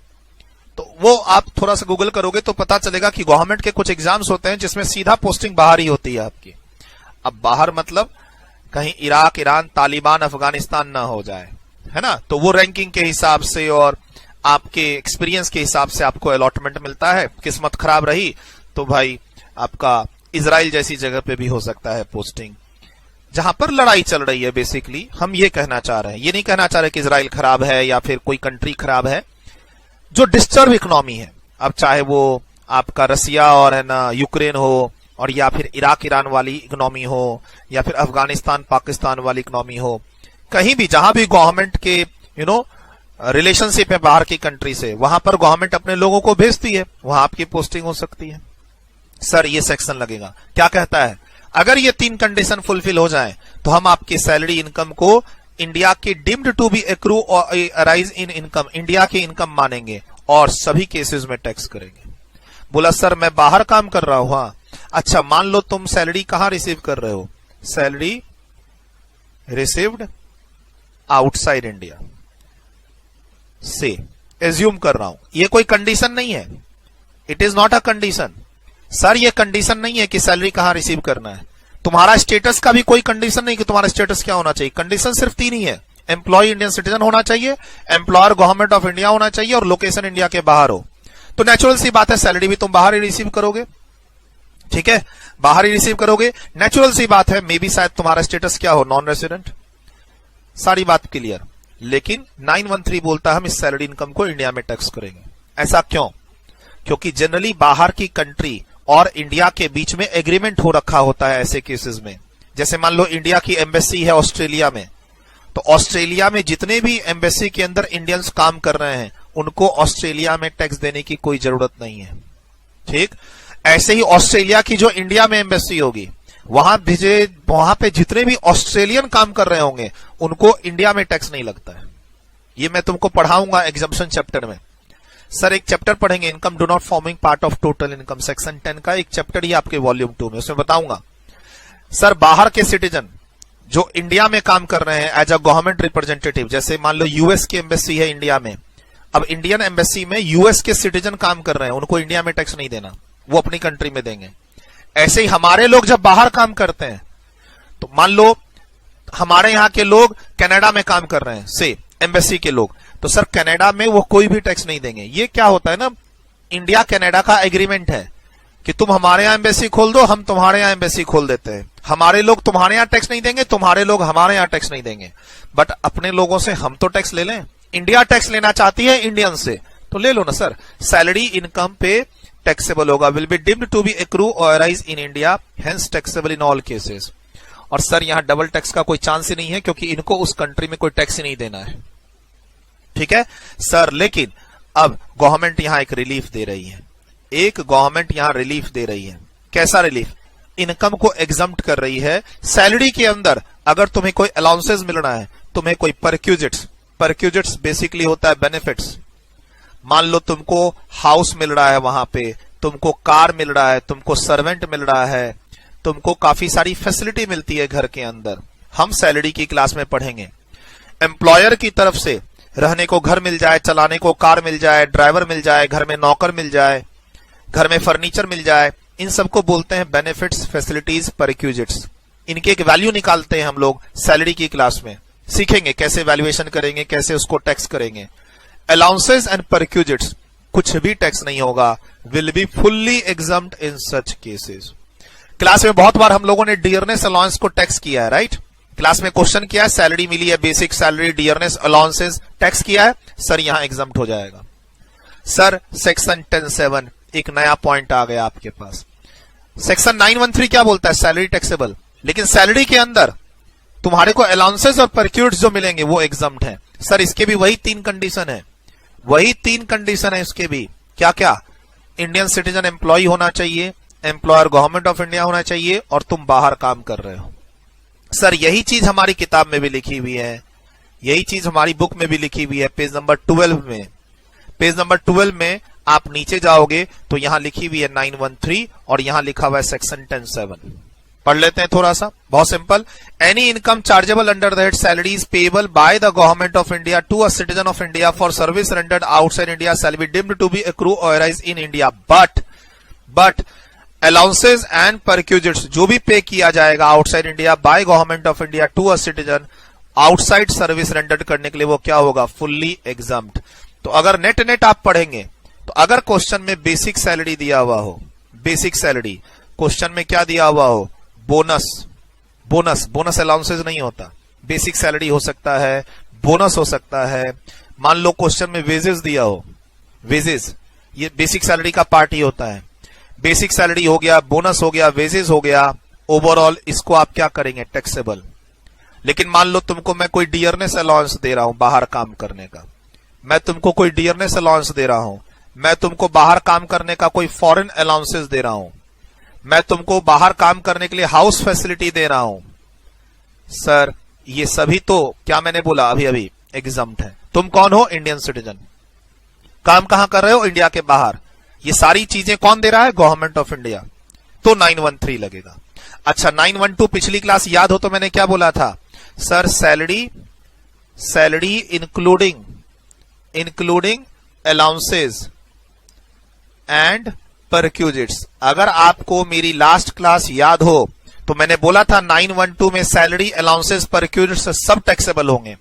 तो वो आप थोड़ा सा गूगल करोगे तो पता चलेगा कि गवर्नमेंट के कुछ एग्जाम्स होते हैं जिसमें सीधा पोस्टिंग बाहर ही होती है आपकी। अब बाहर मतलब कहीं इराक, ईरान, तालिबान, अफगानिस्तान ना हो जाए, है ना। तो वो रैंकिंग के हिसाब से और आपके एक्सपीरियंस के हिसाब से आपको अलॉटमेंट मिलता है। किस्मत खराब रही तो भाई आपका इजराइल जैसी जगह पे भी हो सकता है पोस्टिंग, जहां पर लड़ाई चल रही है। बेसिकली हम ये कहना चाह रहे हैं, ये नहीं कहना चाह रहे कि इजराइल खराब है या फिर कोई कंट्री खराब है। जो डिस्टर्ब इकोनॉमी है, अब चाहे वो आपका रसिया और है ना यूक्रेन हो, और या फिर इराक ईरान वाली इकोनॉमी हो, या फिर अफगानिस्तान पाकिस्तान वाली इकोनॉमी हो, कहीं भी जहां भी गवर्नमेंट के रिलेशनशिप है बाहर की कंट्री से, वहां पर गवर्नमेंट अपने लोगों को भेजती है, वहां आपकी पोस्टिंग हो सकती है। सर ये सेक्शन लगेगा, क्या कहता है? अगर ये 3 कंडीशन फुलफिल हो जाए तो हम आपकी सैलरी इनकम को इंडिया की deemed to be accrue or arise in income, India की इनकम मानेंगे और सभी केसेस में टैक्स करेंगे। बोला सर मैं बाहर काम कर रहा हूं। हाँ अच्छा, मान लो तुम सैलरी कहां रिसीव कर रहे हो? सैलरी रिसीव्ड आउटसाइड इंडिया से एज्यूम कर रहा हूं, ये कोई कंडीशन नहीं है, it is not a condition. Sir ये कंडीशन नहीं है कि सैलरी कहां रिसीव करना है। तुम्हारा स्टेटस का भी कोई कंडीशन नहीं कि तुम्हारा स्टेटस क्या होना चाहिए। कंडीशन सिर्फ तीन ही है, एम्प्लॉय इंडियन सिटीजन होना चाहिए, एम्प्लॉयर गवर्नमेंट ऑफ इंडिया होना चाहिए, और लोकेशन इंडिया के बाहर हो। तो नेचुरल सी बात है सैलरी भी तुम बाहर ही रिसीव करोगे, ठीक है, बाहर ही रिसीव करोगे। नेचुरल सी बात है, मे बी शायद तुम्हारा स्टेटस क्या हो, नॉन रेसिडेंट। सारी बात क्लियर। लेकिन 913 बोलता है हम इस सैलरी इनकम को इंडिया में टैक्स करेंगे। ऐसा क्यों? क्योंकि जनरली बाहर की कंट्री और इंडिया के बीच में एग्रीमेंट हो रखा होता है ऐसे केसेस में। जैसे मान लो इंडिया की एम्बेसी है ऑस्ट्रेलिया में, तो ऑस्ट्रेलिया में जितने भी एम्बेसी के अंदर इंडियंस काम कर रहे हैं उनको ऑस्ट्रेलिया में टैक्स देने की कोई जरूरत नहीं है, ठीक। ऐसे ही ऑस्ट्रेलिया की जो इंडिया में एम्बेसी होगी वहां पे जितने भी ऑस्ट्रेलियन काम कर रहे होंगे उनको इंडिया में टैक्स नहीं लगता है। ये मैं तुमको पढ़ाऊंगा एग्जाम्पशन चैप्टर में। सर एक चैप्टर पढ़ेंगे, income do not forming part of total income, section 10 का एक चैप्टर ही आपके वॉल्यूम 2 में, उसमें बताऊंगा। सर बाहर के सिटीजन जो इंडिया में काम कर रहे हैं एज अ गवर्नमेंट रिप्रेजेंटेटिव, जैसे मान लो यूएस की एम्बेसी है इंडिया में, अब इंडियन एम्बेसी में यूएस के सिटीजन काम कर रहे हैं, उनको इंडिया में टैक्स नहीं देना, वो अपनी कंट्री में देंगे। ऐसे ही हमारे लोग जब बाहर काम करते हैं, तो मान लो हमारे यहां के लोग कनाडा में काम कर रहे हैं, से एम्बेसी के लोग, तो सर कनाडा में वो कोई भी टैक्स नहीं देंगे। ये क्या होता है ना, इंडिया कनाडा का एग्रीमेंट है कि तुम हमारे यहां एम्बेसी खोल दो, हम तुम्हारे यहां एम्बेसी खोल देते हैं। हमारे लोग तुम्हारे यहां टैक्स नहीं देंगे, तुम्हारे लोग हमारे यहां टैक्स नहीं देंगे। बट अपने लोगों से हम तो टैक्स ले लें। इंडिया टैक्स लेना चाहती है इंडियन से, तो ले लो ना सर। सैलरी इनकम पे टैक्सेबल होगा, will be deemed to be accrue or arise in India, hence taxable in all cases. और सर यहां डबल टैक्स का कोई चांस ही नहीं है, क्योंकि इनको उस कंट्री में कोई टैक्स ही नहीं देना है, ठीक है सर। लेकिन अब गवर्नमेंट यहां एक रिलीफ दे रही है, एक गवर्नमेंट यहां रिलीफ दे रही है। कैसा रिलीफ? इनकम को एग्जम्प्ट कर रही है। सैलरी के अंदर अगर तुम्हें कोई अलाउंसेस मिलना है, तुम्हें कोई परक्यूजिट्स, परक्यूजिट्स बेसिकली होता है बेनिफिट्स। मान लो तुमको हाउस मिल रहा है वहां पे, तुमको कार मिल रहा है, तुमको सर्वेंट मिल रहा है, तुमको काफी सारी फैसिलिटी मिलती है घर के अंदर। हम सैलरी की क्लास में पढ़ेंगे। एम्प्लॉयर की तरफ से रहने को घर मिल जाए, चलाने को कार मिल जाए, ड्राइवर मिल जाए, घर में नौकर मिल जाए, घर में फर्नीचर मिल जाए, इन सबको बोलते हैं बेनिफिट्स, फैसिलिटीज, परक्यूजिट्स। इनके एक वैल्यू निकालते हैं हम लोग सैलरी की क्लास में, सीखेंगे कैसे वैल्यूएशन करेंगे, कैसे उसको टैक्स करेंगे। अलाउंसेस एंड परक्यूजिट्स कुछ भी टैक्स नहीं होगा, will be fully exempt in such cases. Class में बहुत बार हम लोगों ने डियरनेस अलाउंस को टैक्स किया है, राइट। क्लास में क्वेश्चन किया है, सैलरी मिली है, basic salary, dearness allowances, tax किया है, सर यहां एग्जम्प्ट हो जाएगा। सर सेक्शन 10(7) एक नया पॉइंट आ गया आपके पास। सेक्शन 913 क्या बोलता है? सैलरी टैक्सेबल, लेकिन सैलरी के अंदर तुम्हारे को अलाउंसेस और परक्यूट्स जो मिलेंगे वो एग्जम्प्ट है। सर इसके भी वही 3 कंडीशन है, वही 3 कंडीशन है इसके भी। क्या क्या? इंडियन सिटीजन एम्प्लॉय होना चाहिए, एम्प्लॉयर गवर्नमेंट ऑफ इंडिया होना चाहिए, और तुम बाहर काम कर रहे हो। सर यही चीज हमारी किताब में भी लिखी हुई है, यही चीज हमारी बुक में भी लिखी हुई है, पेज नंबर 12 में। पेज नंबर 12 में आप नीचे जाओगे तो यहां लिखी हुई है 913 और यहां लिखा हुआ है सेक्शन 10(7). पढ़ लेते हैं थोड़ा सा, बहुत simple. Any income chargeable under the head salaries payable by the government of India to a citizen of India for service rendered outside India shall be deemed to be accrue or arise in India, but allowances and perquisites जो भी पे किया जाएगा outside India by government of India to a citizen outside service rendered करने के लिए, वो क्या होगा? Fully exempt. तो अगर नेट आप पढ़ेंगे तो अगर क्वेश्चन में बेसिक सैलरी दिया हुआ हो, बेसिक सैलरी, क्वेश्चन में क्या दिया हुआ हो? बोनस अलाउंसेस नहीं होता, बेसिक सैलरी हो सकता है, बोनस हो सकता है। मान लो क्वेश्चन में वेजेस दिया हो, वेजेस ये बेसिक सैलरी का पार्ट ही होता है। बेसिक सैलरी हो गया, बोनस हो गया, वेजेस हो गया, ओवरऑल इसको आप क्या करेंगे? टैक्सेबल। लेकिन मान लो तुमको मैं कोई डियरनेस अलाउंस दे रहा हूं बाहर काम करने का, मैं तुमको कोई डियरनेस अलाउंस दे रहा हूं, मैं तुमको बाहर काम करने का कोई फॉरेन अलाउंसेस दे रहा हूं, मैं तुमको बाहर काम करने के लिए हाउस फैसिलिटी दे रहा हूं। सर ये सभी तो क्या मैंने बोला अभी एग्जम्प्ट है। तुम कौन हो? Indian citizen. काम कहां कर रहे हो? इंडिया के बाहर। ये सारी चीजें कौन दे रहा है? Government of India. तो 913 लगेगा। अच्छा 912 पिछली क्लास याद हो तो मैंने क्या बोला था? Sir salary including allowances and perquisites. अगर आपको मेरी लास्ट क्लास याद हो तो मैंने बोला था 912 में सैलरी, अलाउंसेस, परक्यूजिट्स सब टैक्सेबल होंगे।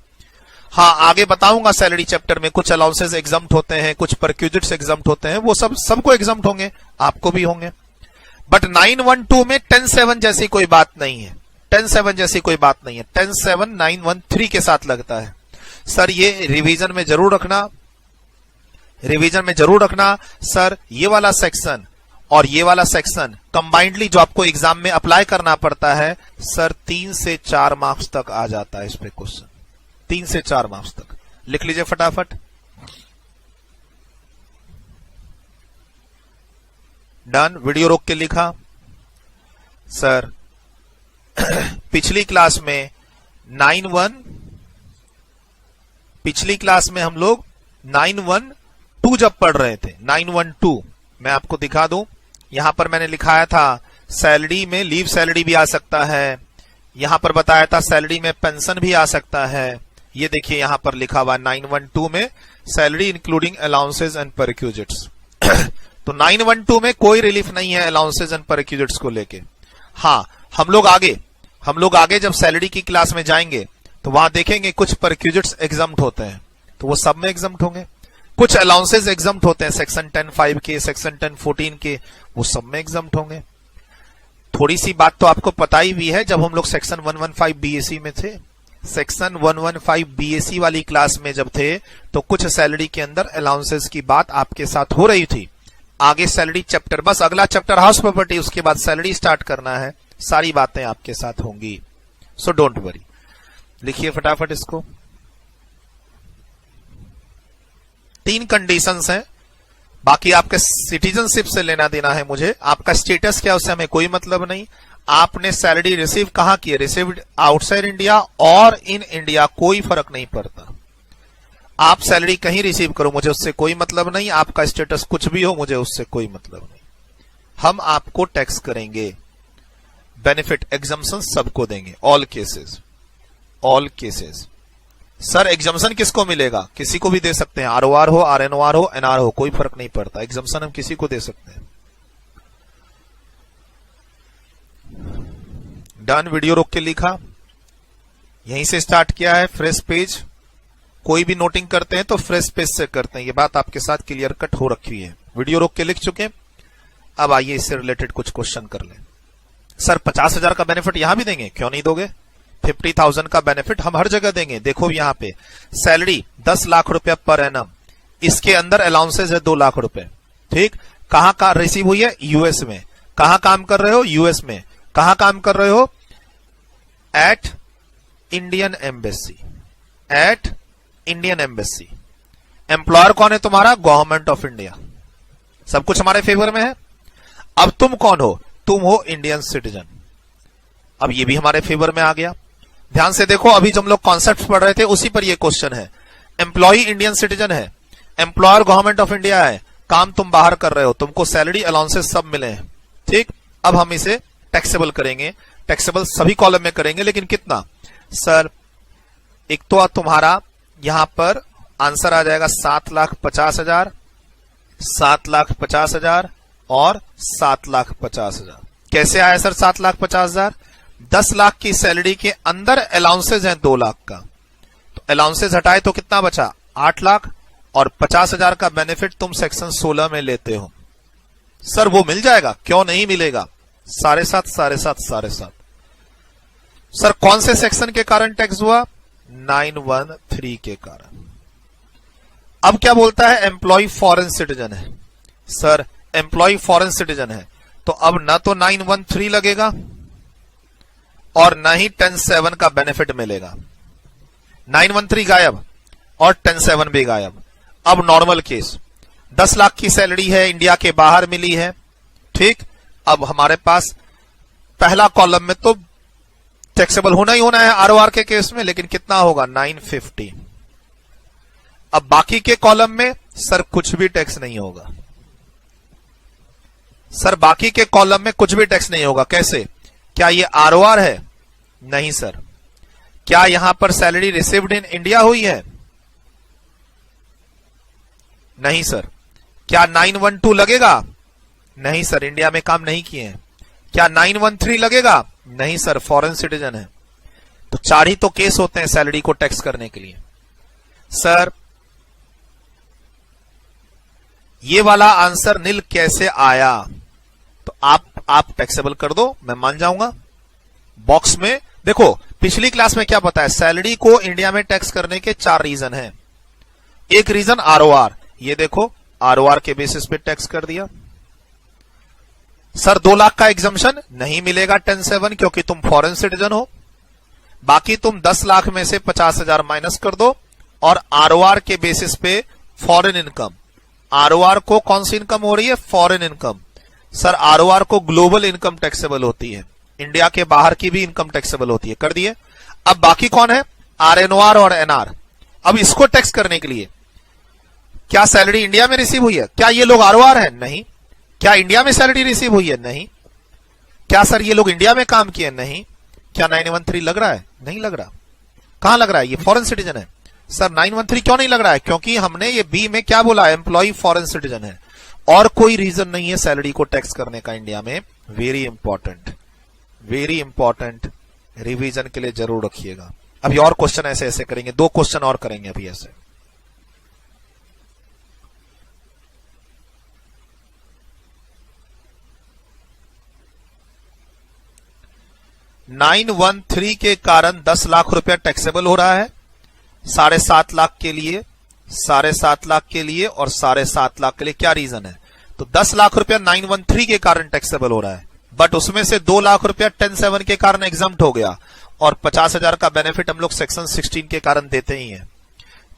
हाँ, आगे बताऊंगा सैलरी चैप्टर में कुछ अलाउंसेस एग्जम्प्ट होते हैं, कुछ परक्यूजिट्स एग्जम्प्ट होते हैं, वो सबको एग्जम्प्ट होंगे, आपको भी होंगे। बट 912 में 107 जैसी कोई बात नहीं है, 107 जैसी कोई बात नहीं है। 107 913 के साथ लगता है। सर ये रिवीजन में जरूर रखना, रिवीजन में जरूर रखना सर, ये वाला सेक्शन और ये वाला सेक्शन कंबाइंडली जो आपको एग्जाम में अप्लाई करना पड़ता है सर, 3 से 4 मार्क्स तक आ जाता है इस पे क्वेश्चन, 3 से 4 मार्क्स तक। लिख लीजिए फटाफट। डन, वीडियो रोक के लिखा। सर पिछली क्लास में 912 जब पढ़ रहे थे, 912 मैं आपको दिखा दूं, यहां पर मैंने लिखाया था सैलरी में लीव सैलरी भी आ सकता है, यहां पर बताया था सैलरी में पेंशन भी आ सकता है। ये देखिए यहां पर लिखा हुआ 912 में salary including allowances and perquisites. तो 912 में कोई रिलीफ नहीं है अलाउंसेस एंड परक्यूजिट्स को लेके। हाँ, हम लोग आगे जब सैलरी की क्लास में जाएंगे तो वहां देखेंगे कुछ परक्यूजिट्स एग्जम्प्ट होते हैं, तो वो सब में एग्जम्प्ट होंगे। कुछ अलाउंसेस एग्जम्प्ट होते हैं, सेक्शन 10(5) के, सेक्शन 10(14) के, वो सब में एग्जम्प्ट होंगे। थोड़ी सी बात तो आपको पता ही भी है, जब हम लोग सेक्शन 115 बीएसी में थे, सेक्शन 115 बीएसी वाली क्लास में जब थे, तो कुछ सैलरी के अंदर अलाउंसेस की बात आपके साथ हो रही थी। आगे सैलरी चैप्टर, बस अगला चैप्टर हाउस प्रॉपर्टी, उसके बाद सैलरी स्टार्ट करना है, सारी बातें आपके साथ होंगी। सो डोंट वरी, लिखिए फटाफट इसको। 3 कंडीशंस हैं, बाकी आपके सिटीजनशिप से लेना देना है मुझे। आपका स्टेटस क्या, उससे हमें कोई मतलब नहीं। आपने सैलरी रिसीव कहां की है, रिसीव्ड आउटसाइड इंडिया और इन इंडिया, कोई फर्क नहीं पड़ता। आप सैलरी कहीं रिसीव करो, मुझे उससे कोई मतलब नहीं। आपका स्टेटस कुछ भी हो, मुझे उससे कोई मतलब नहीं। हम आपको टैक्स करेंगे, बेनिफिट एग्जम्पशन सबको देंगे, all cases, all cases. Sir exemption किसको मिलेगा, किसी को भी दे सकते हैं, आरओआर हो, आरएनओआर हो, एनआर हो, कोई फर्क नहीं पड़ता, एग्जम्पशन हम किसी को दे सकते हैं। डन, वीडियो रोक के लिखा, यहीं से स्टार्ट किया है, फ्रेश पेज। कोई भी नोटिंग करते हैं तो फ्रेश पेज से करते हैं, ये बात आपके साथ क्लियर कट हो रखी है। वीडियो रोक के लिख चुके। अब आइए इससे रिलेटेड कुछ क्वेश्चन कर लें। सर 50,000 का बेनिफिट यहां भी देंगे, क्यों नहीं दोगे? 50,000 का बेनिफिट हम हर जगह देंगे। देखो यहां पे सैलरी 10 लाख रुपया पर एनम, इसके अंदर अलाउंसेस है 2 लाख रुपए, ठीक। कहां का रिसीव हुई है, यूएस में। कहां काम कर रहे हो, यूएस में। कहां काम कर रहे हो, at Indian embassy, at Indian embassy. Employer कौन है तुम्हारा, गवर्नमेंट ऑफ इंडिया। सब कुछ हमारे फेवर में है। अब तुम कौन हो, तुम हो इंडियन सिटीजन। अब ये भी हमारे फेवर में आ गया। ध्यान से देखो, अभी जब हम लोग कॉन्सेप्ट पढ़ रहे थे उसी पर ये क्वेश्चन है। एम्प्लॉय इंडियन सिटीजन है, एम्प्लॉयर गवर्नमेंट ऑफ इंडिया है, काम तुम बाहर कर रहे हो, तुमको सैलरी अलाउंसेस सब मिले हैं, ठीक। अब हम इसे टैक्सेबल करेंगे, टैक्सेबल सभी कॉलम में करेंगे, लेकिन कितना सर, एक तो तुम्हारा यहां पर आंसर आ जाएगा 7,50,000, 7,50,000 और 7,50,000। कैसे आया सर 7,50,000? 10 लाख की सैलरी के अंदर अलाउंसेज हैं 2 लाख का, तो अलाउंसेज हटाए तो कितना बचा, 8 लाख, और 50,000 का बेनिफिट तुम सेक्शन 16 में लेते हो। सर वो मिल जाएगा, क्यों नहीं मिलेगा, 7,500 सर कौन से सेक्शन के कारण टैक्स हुआ, 913 के कारण। अब क्या बोलता है, एम्प्लॉय फॉरेन सिटीजन है। सर एम्प्लॉय फॉरेन सिटीजन है, तो अब ना तो 913 लगेगा और ना ही 107 का बेनिफिट मिलेगा। 913 गायब और 107 भी गायब। अब नॉर्मल केस, 10 लाख की सैलरी है, इंडिया के बाहर मिली है, ठीक। अब हमारे पास पहला कॉलम में तो टैक्सेबल होना ही होना है आरओआर के केस में, लेकिन कितना होगा, 950। अब बाकी के कॉलम में सर कुछ भी टैक्स नहीं होगा। सर बाकी के कॉलम में कुछ भी टैक्स नहीं होगा। कैसे, क्या ये आरओआर है, नहीं सर। क्या यहां पर सैलरी रिसीव्ड इन इंडिया हुई है, नहीं सर। क्या 912 लगेगा? नहीं सर, इंडिया में काम नहीं किए हैं। क्या 913 लगेगा? नहीं सर, फॉरेन सिटीजन है। तो 4 ही तो केस होते हैं सैलरी को टैक्स करने के लिए। सर ये वाला आंसर नील कैसे आया? तो आप टैक्सेबल कर दो, मैं मान जाऊंगा। बॉक्स में देखो, पिछली क्लास में क्या बताया, सैलरी को इंडिया में टैक्स करने के 4 रीजन हैं। एक रीजन आरओआर, ये देखो आरओआर के बेसिस पे टैक्स कर दिया। सर 2 लाख का एग्जम्पशन नहीं मिलेगा 10(7) क्योंकि तुम फॉरेन सिटीजन हो। बाकी तुम 10 लाख में से 50,000 माइनस कर दो और आरओआर के बेसिस पे फॉरेन इनकम। आरओआर को कौन सी इनकम हो रही है? Foreign income. सर आरओआर को ग्लोबल इनकम टैक्सेबल होती है, इंडिया के बाहर की भी इनकम टैक्सेबल होती है। कर दिए। अब बाकी कौन है? आरएनओआर और एनआर। अब इसको टैक्स करने के लिए क्या सैलरी इंडिया में रिसीव हुई है? क्या ये लोग आरओआर है? नहीं। क्या इंडिया में सैलरी रिसीव हुई है? नहीं। क्या सर ये लोग इंडिया में काम किए? नहीं। क्या 913 लग रहा है? नहीं लग रहा। कहां लग रहा है? ये फॉरेन सिटीजन है। सर 913 क्यों नहीं लग रहा है? क्योंकि हमने ये बी में क्या बोला, एम्प्लॉय फॉरेन सिटीजन है, और कोई रीजन नहीं है सैलरी को टैक्स करने का इंडिया में। वेरी इंपॉर्टेंट, रिवीजन के लिए जरूर रखिएगा। अभी और क्वेश्चन ऐसे ऐसे करेंगे, 2 क्वेश्चन और करेंगे अभी ऐसे। (913) के कारण 10 लाख रुपया टैक्सेबल हो रहा है, 7.5 लाख के लिए, 7.5 लाख के लिए और 7.5 लाख के लिए। क्या रीजन है? तो 10 लाख रुपया 913 के कारण टैक्सेबल हो रहा है, बट उसमें से 2 लाख रुपया 10(7) के कारण एग्जम्प्ट हो गया, और 50,000 का बेनिफिट हम लोग सेक्शन 16 के कारण देते ही हैं।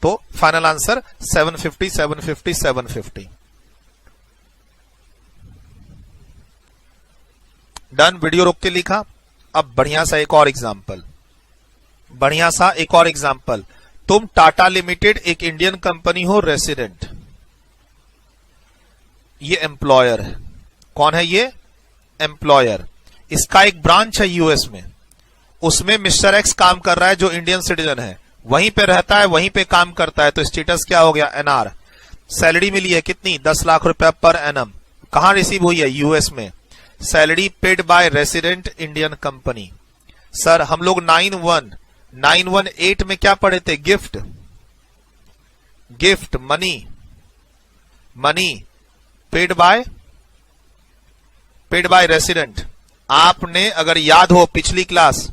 तो फाइनल आंसर 750, 750, 750। डन। वीडियो रोक के लिखा। अब बढ़िया सा एक और एग्जाम्पल, तुम टाटा लिमिटेड एक इंडियन कंपनी हो, रेसिडेंट, ये एम्प्लॉयर है। कौन है ये? एम्प्लॉयर। इसका एक ब्रांच है यूएस में, उसमें मिस्टर एक्स काम कर रहा है जो इंडियन सिटीजन है, वहीं पे रहता है, वहीं पे काम करता है, तो स्टेटस क्या हो गया? एनआर। सैलरी मिली है कितनी? 10 लाख रुपया पर एनम। कहां रिसीव हुई है? यूएस में। Salary paid by resident Indian company. Sir हम लोग 918 में क्या पढ़े थे? Gift money paid by resident. आपने अगर याद हो पिछली क्लास,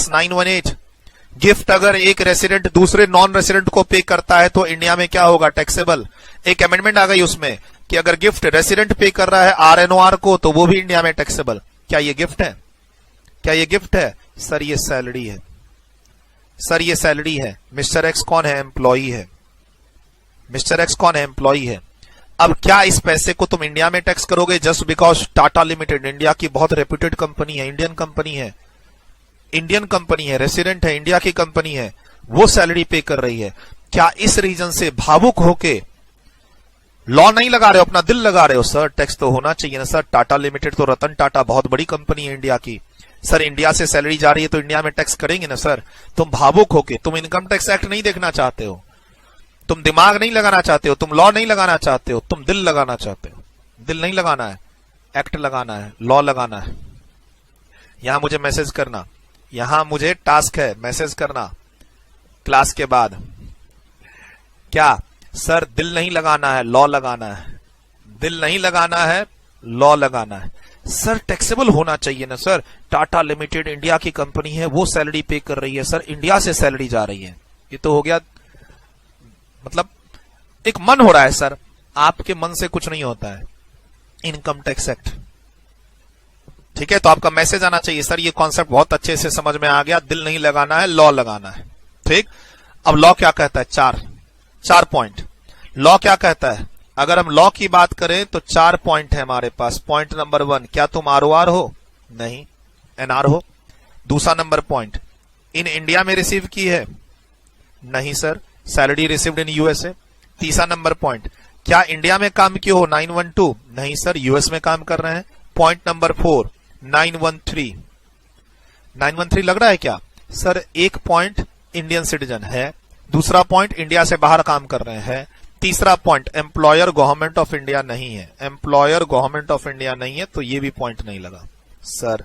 918, गिफ्ट अगर एक रेसिडेंट दूसरे नॉन रेसिडेंट को पे करता है तो इंडिया में क्या होगा? टैक्सेबल। एक अमेंडमेंट आ गई उसमें कि अगर गिफ्ट रेसिडेंट पे कर रहा है आरएनओआर को तो वो भी इंडिया में टैक्सेबल। क्या ये गिफ्ट है? सर ये सैलरी है। मिस्टर एक्स कौन है? एम्प्लॉई है। अब क्या इस पैसे को तुम इंडिया में टैक्स करोगे just because Tata limited India की बहुत रेप्यूटेड कंपनी है, इंडियन कंपनी है, रेसिडेंट है, इंडिया की कंपनी है, वो सैलरी पे कर रही है। क्या इस रीजन से भावुक होके लॉ नहीं लगा रहे हो, अपना दिल लगा रहे हो? सर टैक्स तो होना चाहिए ना सर, टाटा लिमिटेड तो रतन टाटा बहुत बड़ी कंपनी है इंडिया की, सर इंडिया से सैलरी जा रही है तो इंडिया में टैक्स करेंगे ना सर। तुम भावुक होके, तुम इनकम टैक्स एक्ट नहीं देखना चाहते हो, तुम दिमाग नहीं लगाना चाहते हो, तुम लॉ नहीं लगाना चाहते हो, तुम दिल लगाना चाहते हो। दिल नहीं लगाना है, एक्ट लगाना है, लॉ लगाना है। यहां मुझे मैसेज करना, यहां मुझे टास्क है मैसेज करना क्लास के बाद। क्या सर दिल नहीं लगाना है, लॉ लगाना है? दिल नहीं लगाना है, लॉ लगाना है। सर टैक्सेबल होना चाहिए ना सर, टाटा लिमिटेड इंडिया की कंपनी है, वो सैलरी पे कर रही है, सर इंडिया से सैलरी जा रही है। ये तो हो गया, मतलब एक मन हो रहा है सर, आपके मन से कुछ नहीं होता है। इनकम टैक्स एक्ट, ठीक है, तो आपका मैसेज आना चाहिए सर ये कॉन्सेप्ट बहुत अच्छे से समझ में आ गया, दिल नहीं लगाना है, लॉ लगाना है। ठीक, अब लॉ क्या कहता है? 4 पॉइंट। लॉ क्या कहता है? अगर हम लॉ की बात करें तो 4 पॉइंट है हमारे पास। पॉइंट नंबर 1, क्या तुम आरओआर हो? नहीं। एनआर हो? दूसरा नंबर पॉइंट, इन इंडिया में रिसीव की है? नहीं sir, salary received in USA. तीसरा नंबर पॉइंट, क्या इंडिया में काम किए हो? 912? नहीं सर, यूएस में काम कर रहे हैं। पॉइंट नंबर 4, 913 लग रहा है क्या? सर एक पॉइंट इंडियन सिटीजन है, दूसरा पॉइंट इंडिया से बाहर काम कर रहे हैं, तीसरा point, employer government of India नहीं है, एम्प्लॉयर गवर्नमेंट ऑफ इंडिया नहीं है, तो ये भी पॉइंट नहीं लगा sir.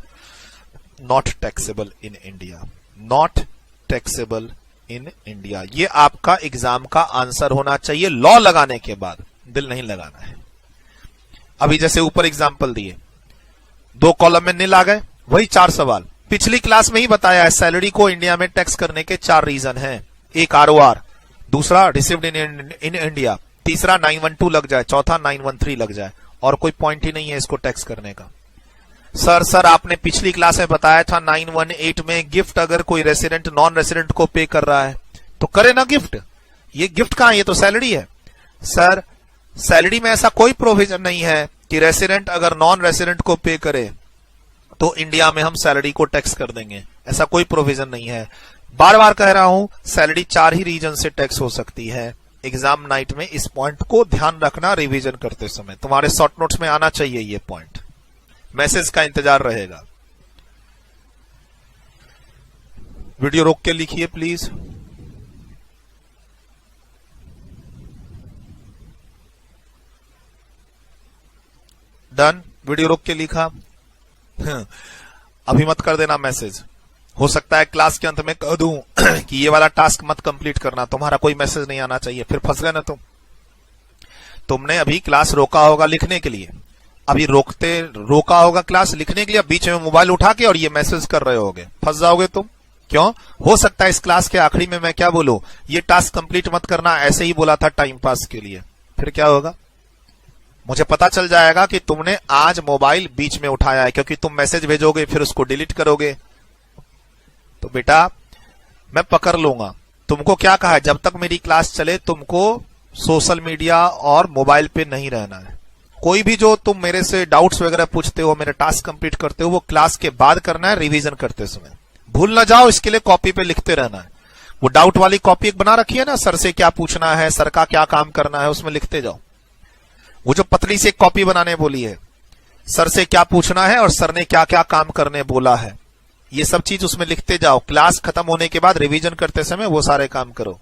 Not taxable in India, not taxable in India, ये आपका एग्जाम का आंसर होना चाहिए लॉ लगाने के बाद, दिल नहीं लगाना है। अभी जैसे ऊपर एग्जाम्पल दिए, 2 कॉलम में नील आ गए, वही 4 सवाल पिछली क्लास में ही बताया है। सैलरी को इंडिया में टैक्स करने के 4 रीजन हैं, एक आरओआर, दूसरा रिसीव्ड इन इंडिया, तीसरा 912 लग जाए, चौथा 913 लग जाए, और कोई पॉइंट ही नहीं है इसको टैक्स करने का। सर आपने पिछली क्लास में बताया था 918 में गिफ्ट अगर कोई रेसिडेंट नॉन रेसिडेंट को पे कर रहा है तो करे ना गिफ्ट, ये गिफ्ट कहां है, ये तो सैलरी है। सर सैलरी में ऐसा कोई प्रोविजन नहीं है कि रेसिडेंट अगर नॉन रेसिडेंट को पे करे तो इंडिया में हम सैलरी को टैक्स कर देंगे, ऐसा कोई प्रोविजन नहीं है। बार बार कह रहा हूं, सैलरी 4 ही रीजन से टैक्स हो सकती है। एग्जाम नाइट में इस पॉइंट को ध्यान रखना, रिवीजन करते समय तुम्हारे शॉर्ट नोट्स में आना चाहिए ये पॉइंट, मैसेज का इंतजार रहेगा। वीडियो रोक के लिखिए प्लीज। डन, वीडियो रोक के लिखा। अभी मत कर देना मैसेज, हो सकता है क्लास के अंत में कह दूं कि ये वाला टास्क मत कंप्लीट करना, तुम्हारा कोई मैसेज नहीं आना चाहिए, फिर फंस गए ना तुमने अभी क्लास रोका होगा लिखने के लिए, अभी रोका होगा क्लास लिखने के लिए, बीच में मोबाइल उठा के और ये मैसेज कर रहे होगे, फंस जाओगे तुम। क्यों? हो सकता है इस क्लास के आखिरी में मैं क्या बोलूं, ये टास्क कंप्लीट मत करना, ऐसे ही बोला था टाइम पास के लिए, फिर क्या होगा, मुझे पता चल जाएगा कि तुमने आज मोबाइल बीच में उठाया है, क्योंकि तुम मैसेज भेजोगे फिर उसको डिलीट करोगे, तो बेटा मैं पकड़ लूंगा। तुमको क्या कहा है, जब तक मेरी क्लास चले तुमको सोशल मीडिया और मोबाइल पे नहीं रहना है। कोई भी जो तुम मेरे से डाउट्स वगैरह पूछते हो, मेरे टास्क कंप्लीट करते हो, वो क्लास के बाद करना है, रिवीजन करते समय भूल ना जाओ, इसके लिए कॉपी पे लिखते रहना है। वो डाउट वाली कॉपी एक बना रखी है ना, सर से क्या पूछना है, सर का क्या काम करना है, उसमें लिखते जाओ। वो जो पतली सी एक कॉपी बनाने बोली है, सर से क्या पूछना है और सर ने क्या क्या काम करने बोला है, ये सब चीज उसमें लिखते जाओ। क्लास खत्म होने के बाद रिवीजन करते समय वो सारे काम करो।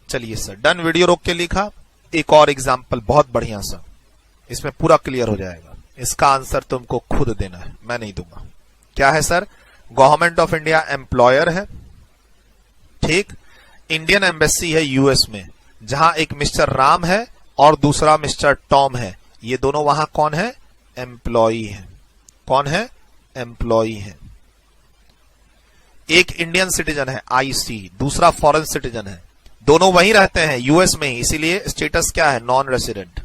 चलिए सर, डन, वीडियो रोक के लिखा। एक और एग्जाम्पल बहुत बढ़िया सा, इसमें पूरा क्लियर हो जाएगा। इसका आंसर तुमको खुद देना है, मैं नहीं दूंगा। क्या है sir? Government of India employer है, ठीक। इंडियन एम्बेसी है यूएस में, जहां एक मिस्टर राम है और दूसरा मिस्टर टॉम है, ये दोनों वहां कौन है? एम्प्लॉई है। कौन है? एम्प्लॉई है। एक इंडियन सिटीजन है आईसी, दूसरा फॉरेन सिटीजन है, दोनों वहीं रहते हैं यूएस में ही, इसीलिए स्टेटस क्या है? Non resident.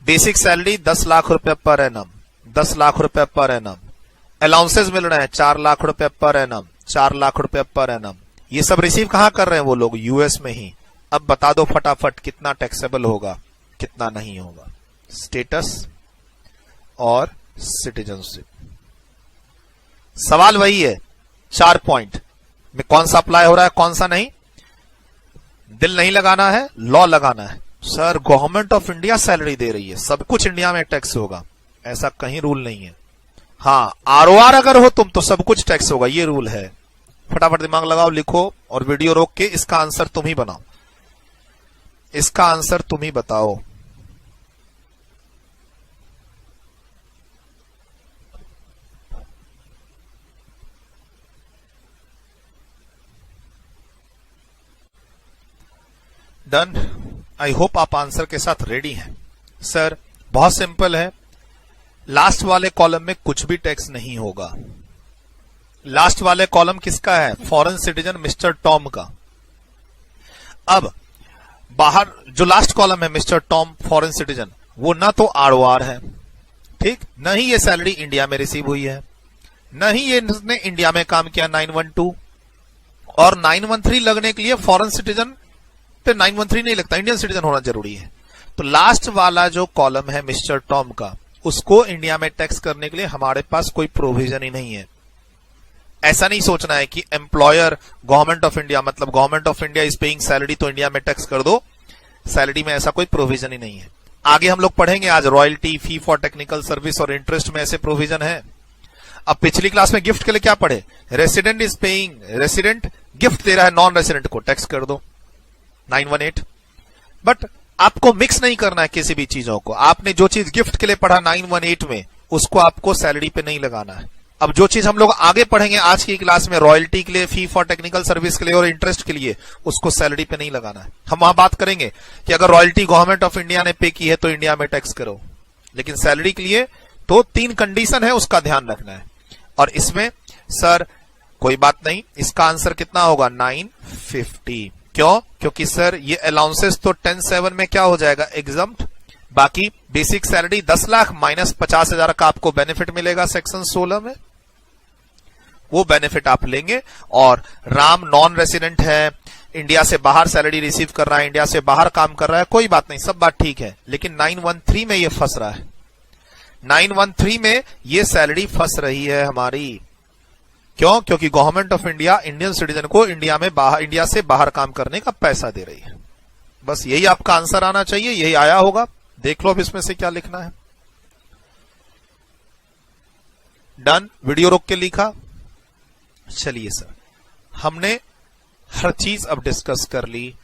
Basic salary 10 lakh रुपए पर एनम, 10 लाख रुपए पर एनम। अलाउंसेस मिल रहे हैं 4 लाख रुपए पर एनम, 4 लाख रुपए पर एनम। ये सब रिसीव कहां कर रहे हैं वो लोग? यूएस में ही। अब बता दो फटाफट कितना टैक्सेबल होगा, कितना नहीं होगा? स्टेटस और सिटीजनशिप, सवाल वही है। 4 पॉइंट में कौन सा अप्लाई हो रहा है, कौन सा नहीं? दिल नहीं लगाना है, लॉ लगाना है। Sir government of India salary दे रही है, सब कुछ इंडिया में टैक्स होगा, ऐसा कहीं रूल नहीं है। हाँ, आरओआर अगर हो तुम तो सब कुछ टैक्स होगा, ये रूल है। फटाफट दिमाग लगाओ, लिखो और वीडियो रोक के इसका आंसर तुम ही बनाओ, इसका आंसर तुम ही बताओ। डन, आई होप आप आंसर के साथ रेडी हैं। सर बहुत सिंपल है, लास्ट वाले कॉलम में कुछ भी टैक्स नहीं होगा। लास्ट वाले कॉलम किसका है? फॉरेन सिटीजन मिस्टर टॉम का। अब बाहर जो लास्ट कॉलम है मिस्टर टॉम फॉरेन सिटीजन, वो ना तो आरओआर है, ठीक, न ही ये सैलरी इंडिया में रिसीव हुई है, न ही ये इसने इंडिया में काम किया 912, और 913 लगने के लिए फॉरेन सिटीजन पे 913 नहीं लगता, इंडियन सिटीजन होना जरूरी है। तो लास्ट वाला जो कॉलम है मिस्टर टॉम का, उसको इंडिया में टैक्स करने के लिए हमारे पास कोई प्रोविजन ही नहीं है। ऐसा नहीं सोचना है कि एम्प्लॉयर गवर्नमेंट ऑफ इंडिया, मतलब government of India is paying salary तो इंडिया में टैक्स कर दो, सैलरी में ऐसा कोई प्रोविजन ही नहीं है। आगे हम लोग पढ़ेंगे आज royalty, fee for technical service और इंटरेस्ट में ऐसे प्रोविजन है। अब पिछली क्लास में गिफ्ट के लिए क्या पढ़े? Resident is paying, resident gift दे रहा है नॉन रेसिडेंट को, टैक्स कर दो 918। बट आपको मिक्स नहीं करना है किसी भी चीजों को। आपने जो चीज गिफ्ट के लिए पढ़ा 918 में, उसको आपको सैलरी पे नहीं लगाना है। अब जो चीज हम लोग आगे पढ़ेंगे आज की क्लास में, रॉयल्टी के लिए, फी फॉर टेक्निकल सर्विस के लिए और इंटरेस्ट के लिए, उसको सैलरी पे नहीं लगाना है। हम वहां बात करेंगे कि अगर रॉयल्टी गवर्नमेंट ऑफ इंडिया ने पे की है तो इंडिया में टैक्स करो, लेकिन सैलरी के लिए तो 3 कंडीशन है, उसका ध्यान रखना है। और इसमें सर कोई बात नहीं, इसका आंसर कितना होगा 950। क्यों? क्योंकि सर ये अलाउंसेस तो 10(7) में क्या हो जाएगा, एग्जम्प्ट। बाकी बेसिक सैलरी 10 लाख माइनस 50,000 का आपको बेनिफिट मिलेगा सेक्शन 16 में, वो बेनिफिट आप लेंगे। और राम नॉन रेसिडेंट है, इंडिया से बाहर सैलरी रिसीव कर रहा है, इंडिया से बाहर काम कर रहा है, कोई बात नहीं, सब बात ठीक है। लेकिन 913 में ये फंस रहा है, 913 में ये सैलरी फंस रही है हमारी। क्यों? क्योंकि government of India Indian citizen को इंडिया से बाहर काम करने का पैसा दे रही है। बस यही आपका आंसर आना चाहिए, यही आया होगा। देख लो अब इसमें से क्या लिखना है। डन, वीडियो रोक के लिखा। चलिए सर, हमने हर चीज अब डिस्कस कर ली।